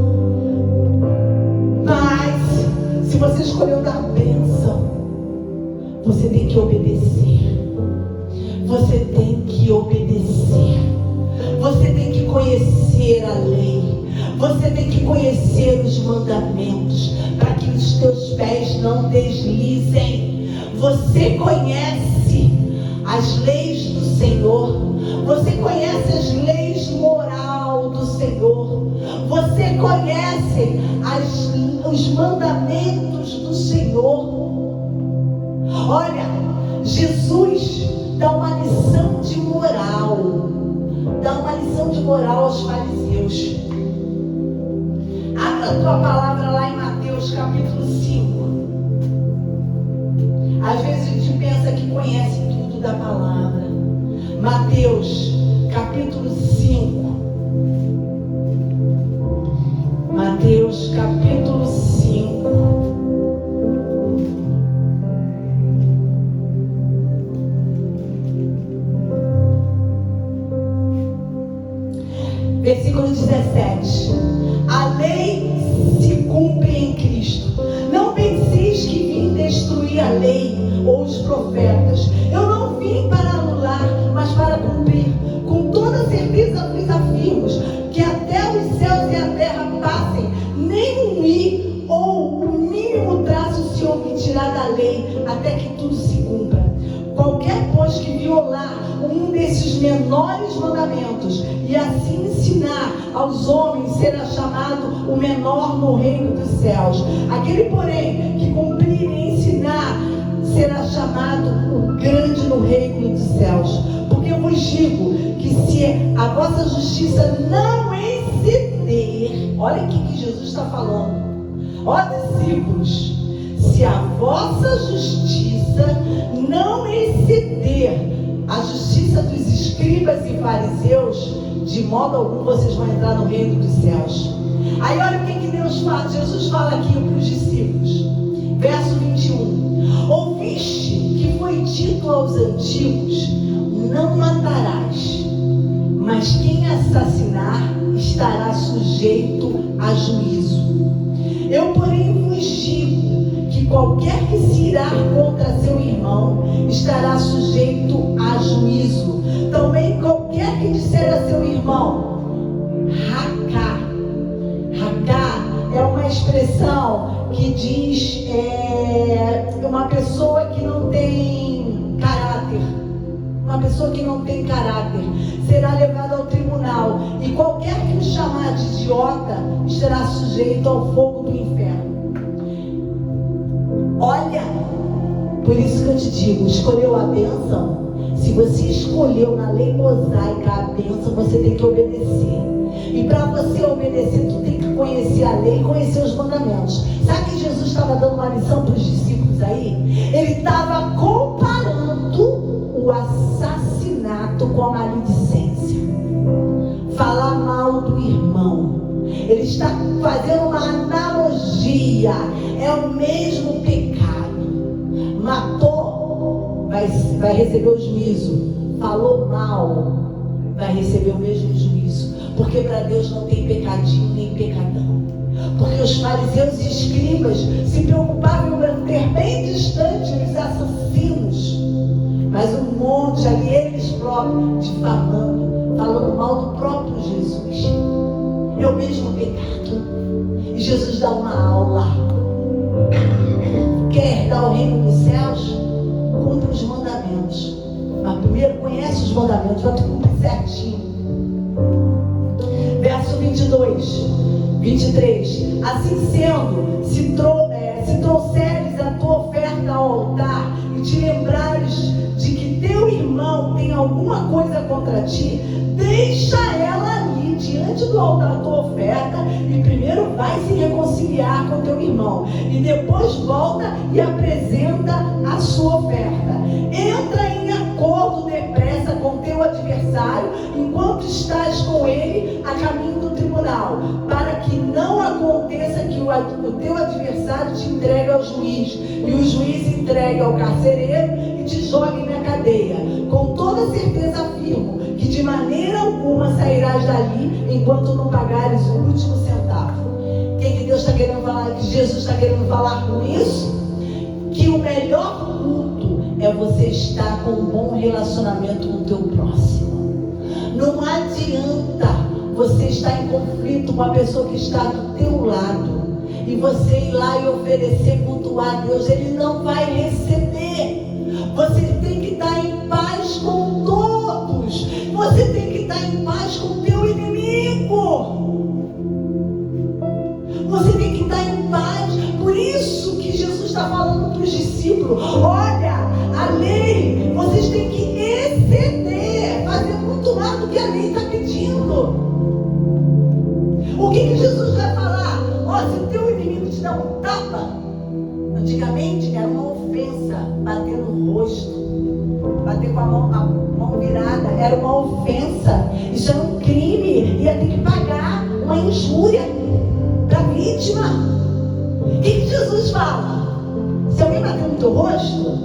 Mas se você escolheu dar bênção, você tem que obedecer. Você tem que obedecer. Você tem que conhecer a lei. Você tem que conhecer os mandamentos, para que os teus pés não deslizem. Você conhece as leis do Senhor. Você conhece as leis moral do Senhor. Você conhece os mandamentos do Senhor. Olha, Jesus dá uma lição de moral. Dá uma lição de moral aos fariseus. A Abra a tua palavra lá em Mateus capítulo 5. Às vezes a gente pensa que conhece tudo da palavra. Mateus capítulo 5. Mateus capítulo 5. Versículo 17. A lei se cumpre em Cristo. Não penseis que vim destruir a lei ou os profetas. Eu não vim para anular, mas para cumprir. Com toda certeza vos afirmo que até os céus e a terra passem, nem um i ou o mínimo traço se omitirá da lei, até que tudo se cumpra. Qualquer, pois, que violar um desses menores mandamentos e assim ensinar aos homens, será chamado o menor no reino dos céus. Aquele, porém, que cumprir e ensinar, será chamado o grande no reino dos céus. Porque eu vos digo que se a vossa justiça não exceder, olha o que Jesus está falando, ó discípulos, se a vossa justiça não exceder a justiça dos escribas e fariseus, de modo algum vocês vão entrar no reino dos céus. Aí olha o que Deus fala. Jesus fala aqui para os discípulos, verso 21. Ouviste que foi dito aos antigos: não matarás, mas quem assassinar estará sujeito a juízo. Eu, porém, vos digo que qualquer que se irar contra seu irmão estará sujeito a juízo. Também qualquer que disser a seu irmão, racá. Racá é uma expressão que diz uma pessoa que não tem caráter. Uma pessoa que não tem caráter será levada ao tribunal, e qualquer que o chamar de idiota estará sujeito ao fogo do inferno. Olha, por isso que eu te digo, escolheu a bênção. Se você escolheu na lei mosaica a bênção, você tem que obedecer. E para você obedecer, tu tem que conhecer a lei e conhecer os mandamentos. Sabe que Jesus estava dando uma lição para os discípulos aí? Ele estava comparando o assassinato com a maledicência. Falar mal do irmão. Ele está fazendo uma analogia. É o mesmo pecado. Matou, vai receber o juízo. Falou mal, vai receber o mesmo juízo. Porque para Deus não tem pecadinho nem pecadão. Porque os fariseus e escribas se preocupavam em manter bem distante os assassinos. Mas um monte ali, eles próprios, difamando, falando mal do próprio Jesus. É o mesmo pecado. E Jesus dá uma aula. Quer dar o reino dos céus? Cumpre os mandamentos. Mas primeiro conhece os mandamentos, para tu cumprir certinho. Verso 22, 23. Assim sendo, se trouxeres a tua oferta ao altar e te lembrares de que teu irmão tem alguma coisa contra ti, deixa ela ali diante do altar da tua oferta e primeiro vai se reconciliar com teu irmão e depois volta e apresenta a sua oferta. Entra em acordo depressa com teu adversário enquanto estás com ele a caminho do tribunal, para que não aconteça que o teu adversário te entregue ao juiz e o juiz entregue ao carcereiro e te jogue na cadeia. Com toda certeza afirmo que de maneira alguma sairás dali enquanto não pagares o último centavo. O que Deus está querendo falar? Que Jesus está querendo falar com isso? Que o melhor culto é você estar com um bom relacionamento com o teu próximo. Não adianta você estar em conflito com a pessoa que está do teu lado e você ir lá e oferecer, cultuar a Deus. Ele não vai receber. Você tem que estar em paz com todos. Você tem que estar em paz com o teu inimigo. Você tem que estar em paz. Por isso que Jesus está falando para os discípulos: olha, a lei, vocês têm que exceder, fazer muito mais do que a lei está pedindo. O que Jesus vai falar? Ó, com a mão virada, era uma ofensa, isso era um crime, ia ter que pagar uma injúria para a vítima. O que Jesus fala? Se alguém bater no teu rosto,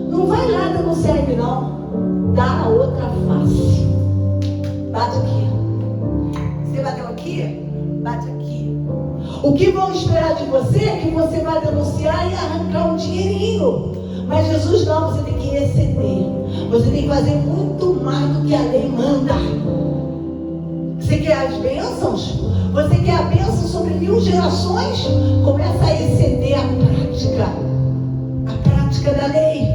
não vai lá denunciar ele não, dá a outra face. Bate aqui. Você bateu aqui? Bate aqui. O que vão esperar de você é que você vai denunciar e arrancar um dinheirinho. Mas Jesus não, você tem que exceder. Você tem que fazer muito mais do que a lei manda. Você quer as bênçãos? Você quer a bênção sobre 1000 gerações? Começa a exceder a prática da lei.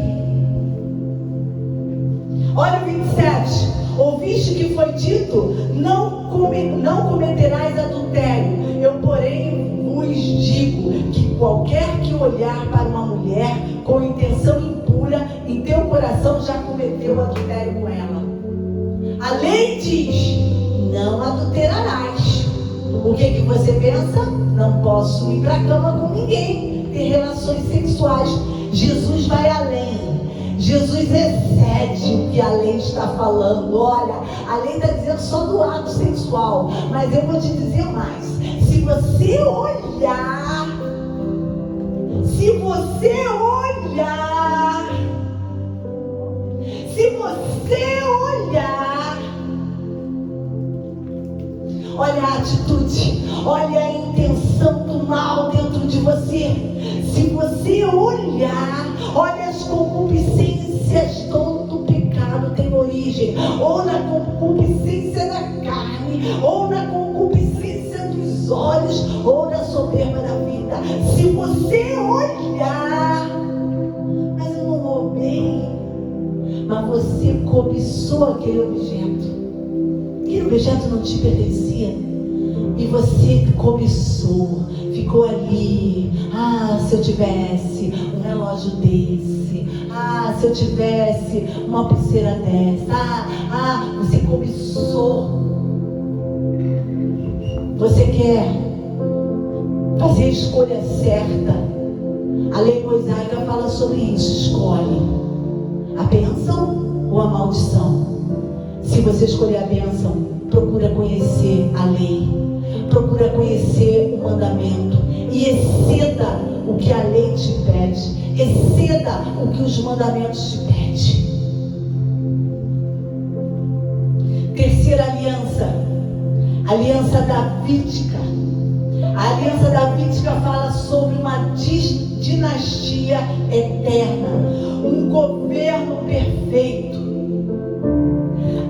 Olha o 27. Ouviste que foi dito, não cometerás adultério. Eu, porém, vos digo que qualquer que olhar para uma mulher com intenção impura, em teu coração já cometeu adultério com ela. A lei diz, não adulterarás. O que você pensa? Não posso ir para a cama com ninguém, ter relações sexuais. Jesus vai além. Jesus excede o que a lei está falando. Olha, a lei está dizendo só do ato sexual, mas eu vou te dizer mais. Se você olhar, olha a atitude, olha a intenção do mal dentro de você. Se você olhar, olha as concupiscências, todo pecado tem origem ou na concupiscência da carne, ou na concupiscência dos olhos, ou na soberba da vida. Se você olhar, mas eu não roubei, mas você cobiçou aquele objeto não te pertencia, e você cobiçou, ficou ali. Se eu tivesse um relógio desse, se eu tivesse uma pulseira dessa, você cobiçou. Você quer fazer a escolha certa. A lei mosaica fala sobre isso. Escolhe a bênção ou a maldição. Se você escolher a bênção, procura conhecer a lei, procura conhecer o mandamento e exceda o que a lei te pede, exceda o que os mandamentos te pedem. Terceira aliança, aliança davídica. A aliança davídica fala sobre uma dinastia eterna, um governo perfeito.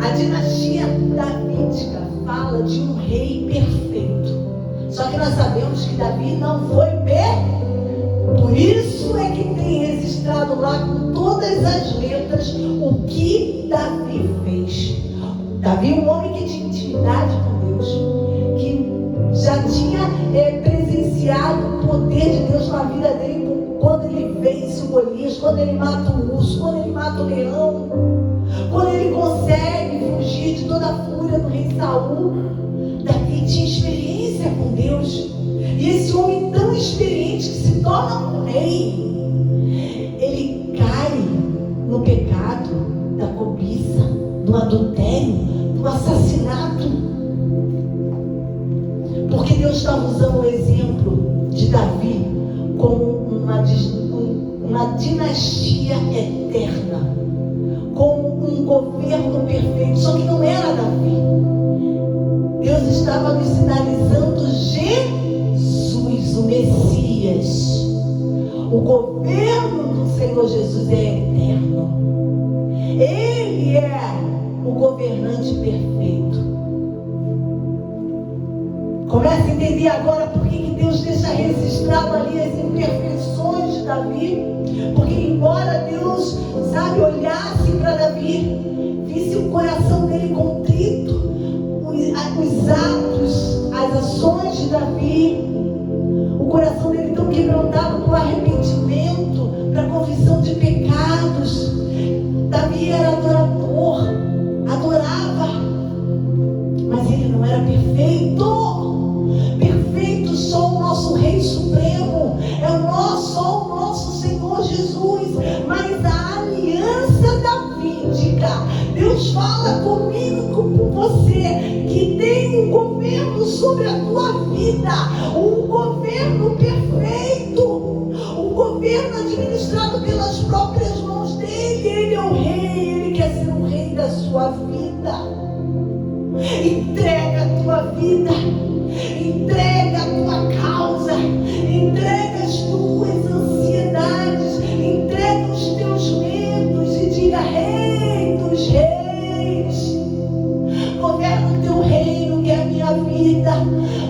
A dinastia davídica fala de um rei perfeito. Só que nós sabemos que Davi não foi perfeito. Por isso é que tem registrado lá com todas as letras o que Davi fez. Davi, um homem que tinha intimidade com Deus, que já tinha presenciado o poder de Deus na vida dele, quando ele vence o Golias, quando ele mata o urso, quando ele mata o leão, quando ele consegue fugir de toda a fúria do rei Saul. Davi tinha experiência com Deus. E esse homem tão experiente que se torna um rei, ele cai no pecado da cobiça, do adultério, do assassinato. Porque Deus estava usando o exemplo de Davi como uma dinastia eterna, como um governo perfeito. Só que não era Davi. Deus estava nos sinalizando Jesus, o Messias. O governo do Senhor Jesus é eterno. Ele é o governante perfeito. Começa a entender agora por que Deus deixa registrado ali as imperfeições de Davi. Porque embora Deus, olhasse para Davi, visse o coração dele contrito, os atos, as ações de Davi, o coração dele tão quebrantado para o arrependimento, para a confissão de pecados. Davi era adorador, adorava, mas ele não era perfeito. Perfeito só o nosso Rei Supremo, só o nosso Senhor Jesus. Mas a aliança davídica Deus fala comigo, com você, que tem um governo sobre a tua vida, um governo perfeito, um governo administrado pelas próprias mãos dele. Ele é o rei, ele quer ser o rei da sua vida. Entrega a tua vida, entrega a tua causa, entrega as tuas ansiedades, entrega os teus medos e diga: Rei dos reis, governa o teu reino, que é a minha vida,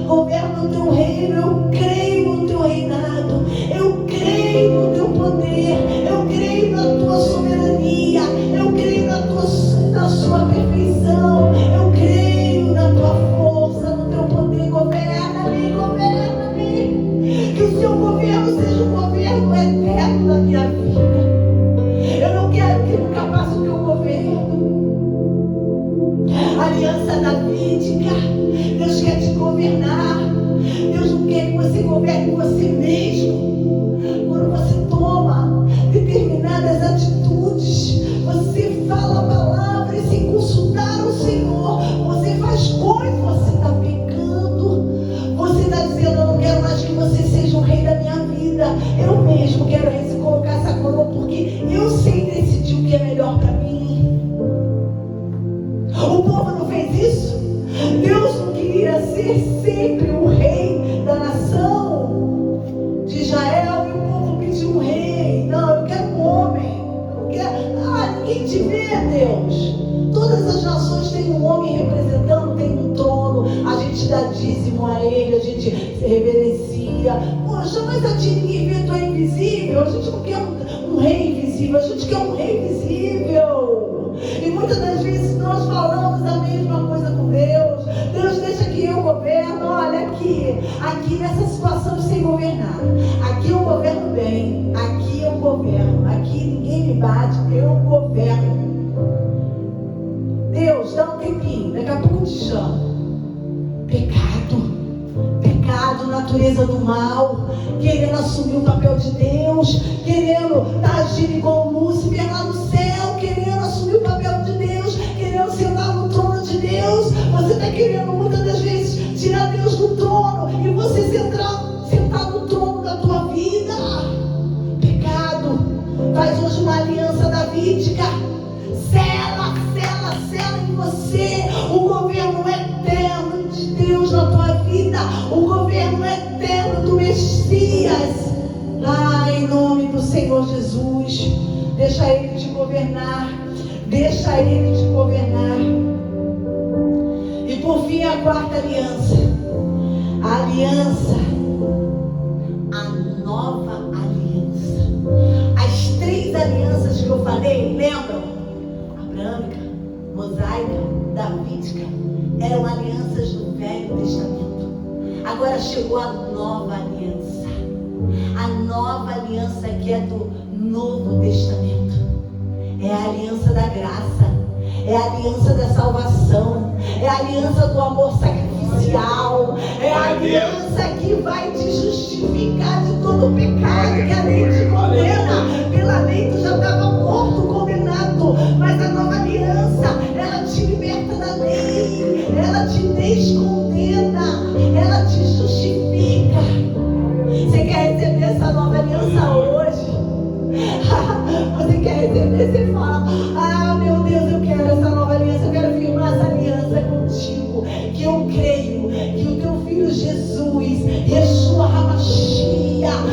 governa o teu reino. Eu creio no teu reinado, eu creio no teu poder, eu creio na tua soberania, eu creio na sua perfeição, eu creio na tua força, no teu poder. Governa-me, governa-me, que o seu governo seja um governo eterno na minha vida. Eu não quero que nunca passe o teu governo. Aliança davídica, Deus quer te governar. Deus não quer que você governe você mesmo. Quando você toma determinadas atitudes, você fala a palavra e sem consultar o Senhor, você faz coisas, você está pecando. Você está dizendo: eu não quero mais que você seja o rei da minha vida. Eu mesmo quero colocar essa coroa, porque eu sei decidir o que é melhor para mim. O povo não fez isso. Deus não queria ser sempre o rei da nação de Israel, e o povo pediu um rei. Não, eu quero um homem. Eu quero... ninguém te vê, Deus. Todas as nações têm um homem representando, tem um trono. A gente dá dízimo a ele, a gente se reverencia. Poxa, mas a ti ninguém vê, tu é invisível. A gente não quer um rei invisível, a gente quer um rei visível. E muitas das vezes nós falamos a mesma coisa com Deus. Deus, deixa que eu governo. Olha aqui nessa situação de sem governar, aqui eu governo bem, aqui eu governo, aqui ninguém me bate, eu governo. Deus, dá um tempinho, daqui a pouco eu te chamo. Pecado, natureza do mal, querendo assumir o papel de Deus, querendo agir igual Lúcifer lá no céu, querendo assumir o papel de Deus, querendo sentar no trono de Deus. Você está querendo muitas das vezes tirar Deus do trono e você sentar no trono da tua vida. Pecado. Faz hoje uma aliança davídica. Sela em você o governo eterno de Deus na tua vida, o governo eterno do Messias. Em nome do Senhor Jesus, deixa Ele te governar, deixa Ele te governar. E por fim, a quarta aliança, a nova aliança. As três alianças que eu falei, lembram? Abrâmica, mosaica, davídica, eram alianças do Velho Testamento. Agora chegou a nova aliança. A nova aliança que é do Novo Testamento. É a aliança da graça, é a aliança da salvação, é a aliança do amor sacrificial, é a aliança que vai te justificar de todo o pecado que a lei te condena. Pela lei tu já estava morto, condenado, mas a nova aliança, ela te liberta da lei, ela te descondena, ela te justifica. Você quer receber essa nova aliança hoje? Você quer receber? Você fala: meu Deus, eu quero essa nova aliança, eu quero firmar essa aliança contigo, que eu creio que o teu filho Jesus, Yeshua HaMashiach,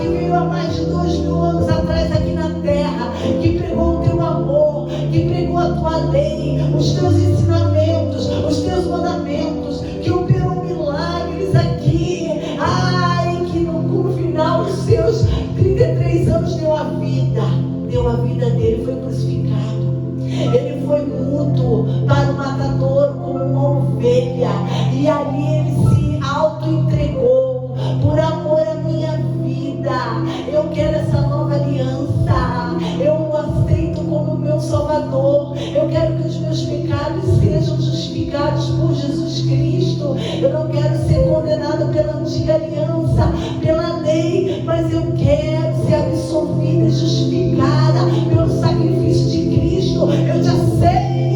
que veio há mais de 2000 anos atrás aqui na terra, que pregou o teu amor, que pregou a tua lei, os teus ensinamentos, os teus mandamentos, que operou milagres aqui, e que no final dos seus 33 anos deu a vida dele, foi crucificado. Ele foi mudo para o matadouro como uma ovelha, e ali ele se auto-entregou por amor à minha vida. Eu quero essa nova aliança, eu o aceito como meu Salvador. Eu quero que os meus pecados sejam justificados por Jesus Cristo. Eu não quero ser condenado pela antiga aliança, pela lei, mas eu quero ser absolvida e justificada pelo sacrifício de Cristo. Eu te aceito.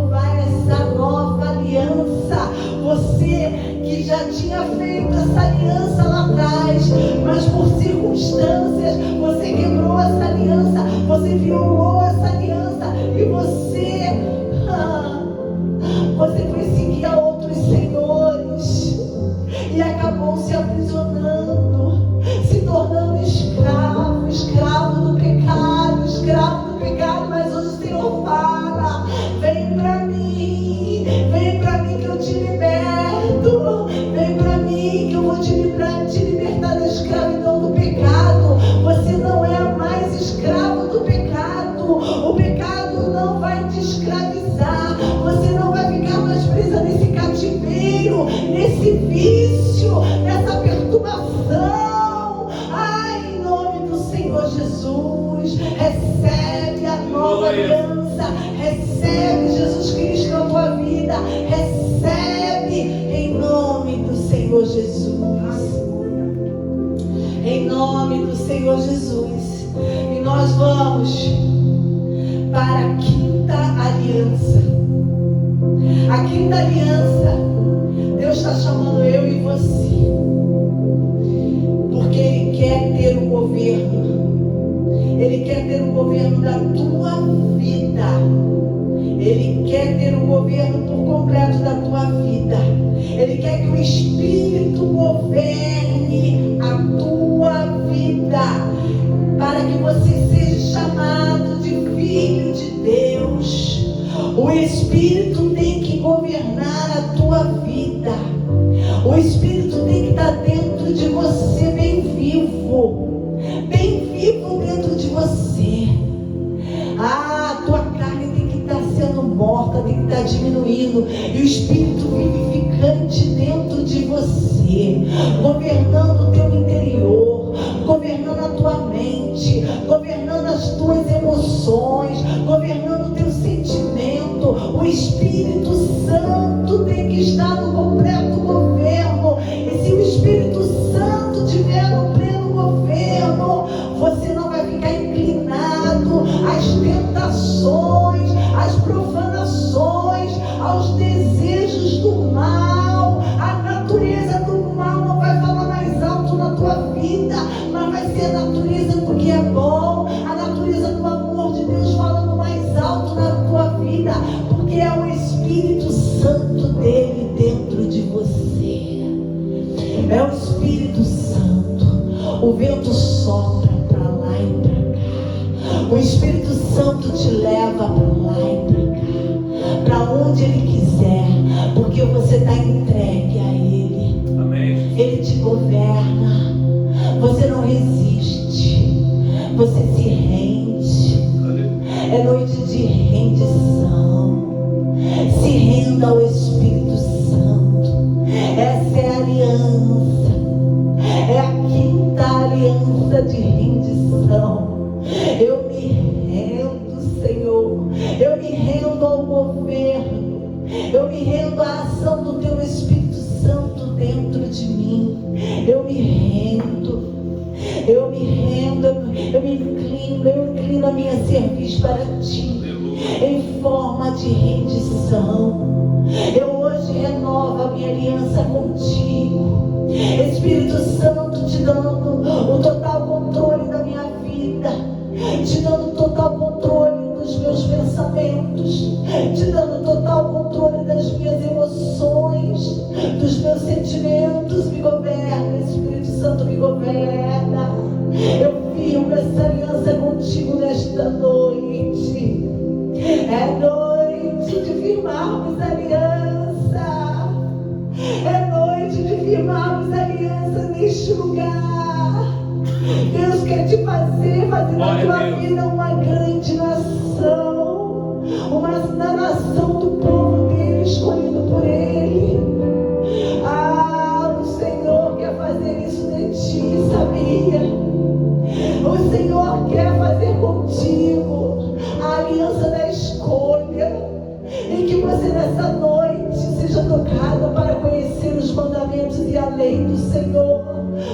renovar essa nova aliança. Você que já tinha feito essa aliança lá atrás, mas por circunstâncias você quebrou essa aliança, você violou essa aliança e você foi seguir a outros senhores e acabou se aprisionando, se tornando escravo do pecado, mas hoje o Senhor fala: vem pra mim que eu te liberto, vem pra mim que eu vou te libertar da escravidão do pecado. Você não é mais escravo do pecado, o pecado não vai te escravizar, você não vai ficar mais presa nesse cativeiro, nesse vício, nessa perturbação. Ai, em nome do Senhor Jesus, recebe a nova aliança, recebe Jesus Cristo na tua vida, recebe em nome do Senhor Jesus, em nome do Senhor Jesus. E nós vamos para a quinta aliança. A quinta aliança, Deus está chamando eu e você, porque Ele quer ter o governo. Ele quer ter o governo da tua vida. Ele quer ter o governo por completo da tua vida. Ele quer que o Espírito governe a tua vida, para que você seja chamado de filho de Deus. O Espírito tem que governar a tua vida. O Espírito tem que estar dentro de você, bem vivo dentro de você. A tua carne tem que estar sendo morta, tem que estar diminuindo, e o Espírito vivificante dentro de você, governando o teu interior, governando a tua mente, governando as tuas emoções, governando o teu sentimento. O Espírito Santo tem que estar no completo governo. E se o Espírito Santo tiver no pleno governo, você não vai ficar inclinado às tentações, às profanações, aos desejos do mal. A natureza do mal não vai falar mais alto na tua vida, mas vai ser a natureza do que é bom, a natureza do amor de Deus falando mais alto na tua vida, porque é o Espírito Santo dele dentro de você. É o Espírito Santo. O vento sopra para lá e para cá. O Espírito Santo te leva para lá e para cá, para onde Ele quiser, porque você está entregue a Ele. Amém. Ele te governa. Você não resiste, você se rende. É noite de rendição. Se renda ao Espírito Santo. Essa é a aliança, é a quinta aliança de rendição. Eu me rendo, Senhor, eu me rendo ao governo, eu me rendo à ação do Teu Espírito Santo dentro de mim. Eu me rendo, eu me inclino a minha cerviz para Ti, em forma de rendição. Eu hoje renovo a minha aliança contigo, Espírito Santo, te dando o total controle da minha vida, te dando o total controle dos meus pensamentos, te dando o total controle das minhas emoções, dos meus sentimentos. Me governa, Espírito Santo, me governa. Eu firmo essa aliança contigo nesta noite. É noite de firmarmos aliança. É noite de firmarmos aliança neste lugar. Deus quer te fazer da tua vida uma grande nação, uma nação do povo dele, escolhido por Ele. O Senhor quer fazer isso de ti, sabia? O Senhor quer fazer contigo a aliança da escolha, em que você nessa noite seja tocada para conhecer os mandamentos e a lei do Senhor,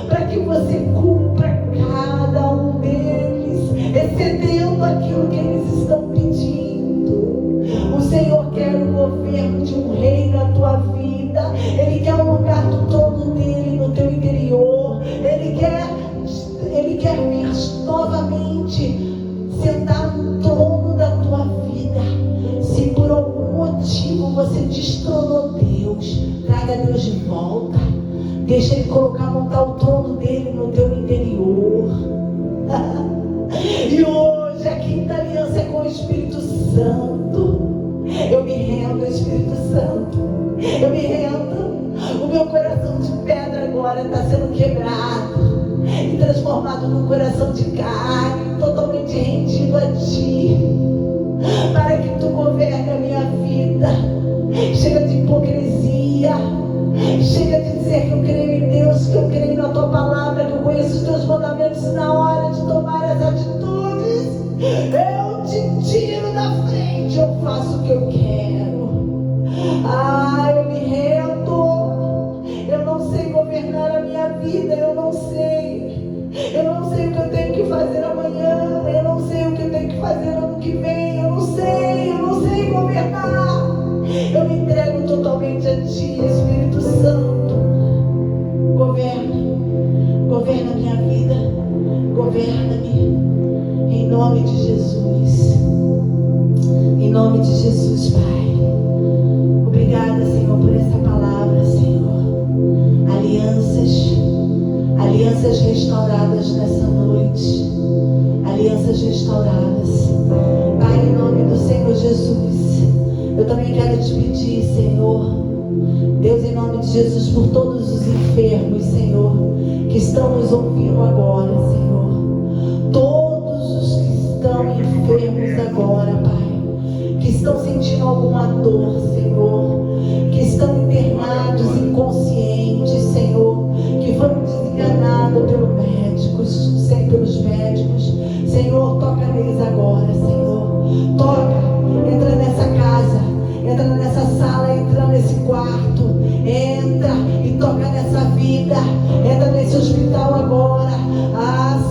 para que você cumpra cada um deles, excedendo aquilo que eles estão pedindo. O Senhor quer o governo de um rei na tua vida. Ele quer um lugar do trono dele no teu interior. Ele quer vir novamente sentar no trono da tua vida. Se por algum motivo você destronou Deus, traga Deus de volta. Deixa Ele montar o trono dele no teu interior. E hoje a quinta aliança é com o Espírito Santo. Eu me rendo, Espírito Santo. Eu me rendo. O meu coração de pedra agora está sendo quebrado e transformado num coração de carne, totalmente rendido a Ti, para que Tu governe a minha vida. Chega de hipocrisia. Chega de dizer que eu creio em Deus, que eu creio na Tua palavra, que eu conheço os Teus mandamentos. Na hora de tomar as atitudes, eu te tiro da frente, eu faço o que eu quero. Eu me rendo. Eu não sei governar a minha vida, eu não sei. Eu não sei o que eu tenho que fazer amanhã, eu não sei o que eu tenho que fazer ano que vem, eu não sei governar. Eu me entrego totalmente a Ti, Espírito Santo. Governa a minha vida, governa-me, em nome de Jesus. Em nome de Jesus, Pai. Obrigada, Senhor, por essa palavra, Senhor. Alianças restauradas nessa noite. Alianças restauradas. Pai, em nome do Senhor Jesus, eu também quero te pedir, Senhor, Deus, em nome de Jesus, por todos os enfermos, Senhor, que estão nos ouvindo agora, Senhor. Todos os que estão enfermos agora, Pai, que estão sentindo alguma dor, Senhor, que estão internados, inconscientes, Senhor, que foram desenganados pelos médicos, Senhor, toca neles agora, Senhor. Toca, entra nessa casa, entra nessa sala, entra nesse quarto, entra e toca nessa vida, entra nesse hospital agora.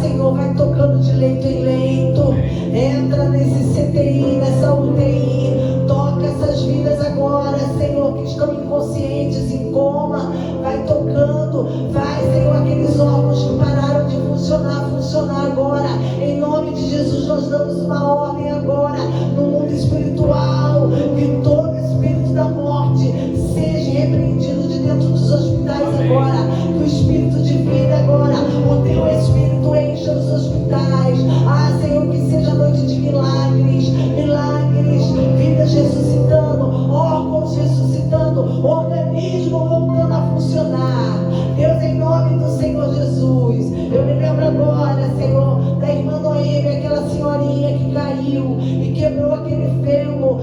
Senhor, vai tocando de leito em leito, entra nesse CTI, nessa UTI, toca essas vidas agora, Senhor, que estão inconscientes, em coma, vai tocando, vai, Senhor, aqueles órgãos que pararam de funcionar agora, em nome de Jesus. Nós damos uma ordem agora no mundo espiritual, que todo espírito da morte seja repreendido de dentro dos hospitais agora, que o espírito de vida agora, o teu espírito encha os hospitais. Senhor, que seja noite de milagres, vidas ressuscitando, órgãos ressuscitando, organismo voltando a funcionar. Deus, em nome do Senhor Jesus, eu me lembro agora, Senhor, da irmã Noemi, aquela senhorinha que caiu e quebrou aquele fêmur,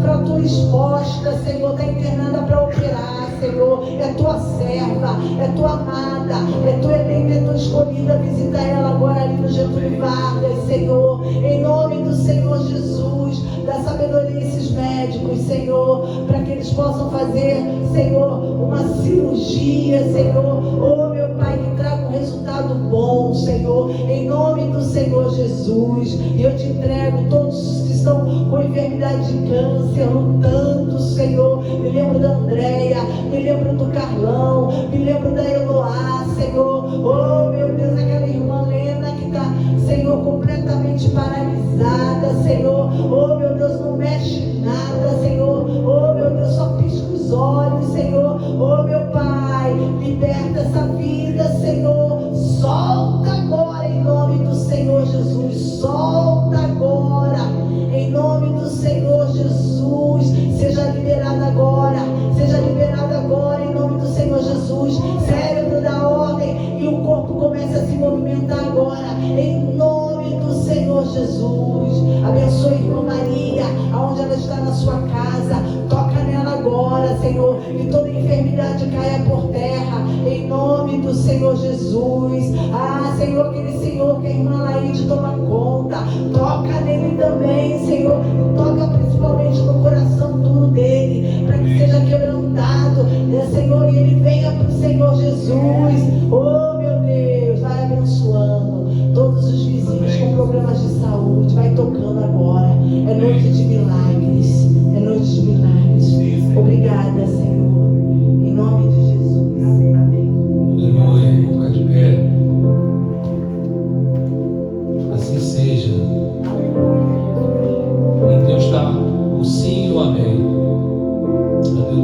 fratura exposta, Senhor, está internada para operar, Senhor. É tua serva, é tua amada, é tua eleita, é tua escolhida. Visita ela agora ali no Getúlio Vargas, Senhor, em nome do Senhor Jesus. Dá sabedoria a esses médicos, Senhor, para que eles possam fazer, Senhor, uma cirurgia, Senhor, meu Pai, que traga um resultado bom, Senhor, em nome do Senhor Jesus. E eu te entrego todos os que estão com enfermidade de câncer, lutando, Senhor. Me lembro da Andréia, me lembro do Carlão, me lembro da Eloá, Senhor. Meu Deus, aquela irmã Lena que está, Senhor, completamente paralisada, Senhor. Meu Deus, não mexe nada, Senhor. Meu Deus, só pisca os olhos, Senhor. Meu Pai, liberta essa vida, Senhor. Solta agora em nome do Senhor Jesus. Solta agora em nome do Senhor Jesus. Seja liberada agora. Seja liberada agora em nome do Senhor Jesus. Cérebro dá ordem e o corpo começa a se movimentar agora em nome do Senhor Jesus. Abençoe a irmã Maria, aonde ela está na sua casa. Toca nela agora, Senhor, e toda enfermidade caia por terra em nome do Senhor Jesus. Senhor, aquele Senhor que a irmã Laíde toma conta, toca nele também, Senhor, e toca principalmente no coração duro dele, para que seja quebrantado, Senhor, e ele venha para o Senhor Jesus. Meu Deus, vai abençoando todos os vizinhos com problemas de saúde, vai tocando agora. É noite de milagres, é noite de milagres. obrigada.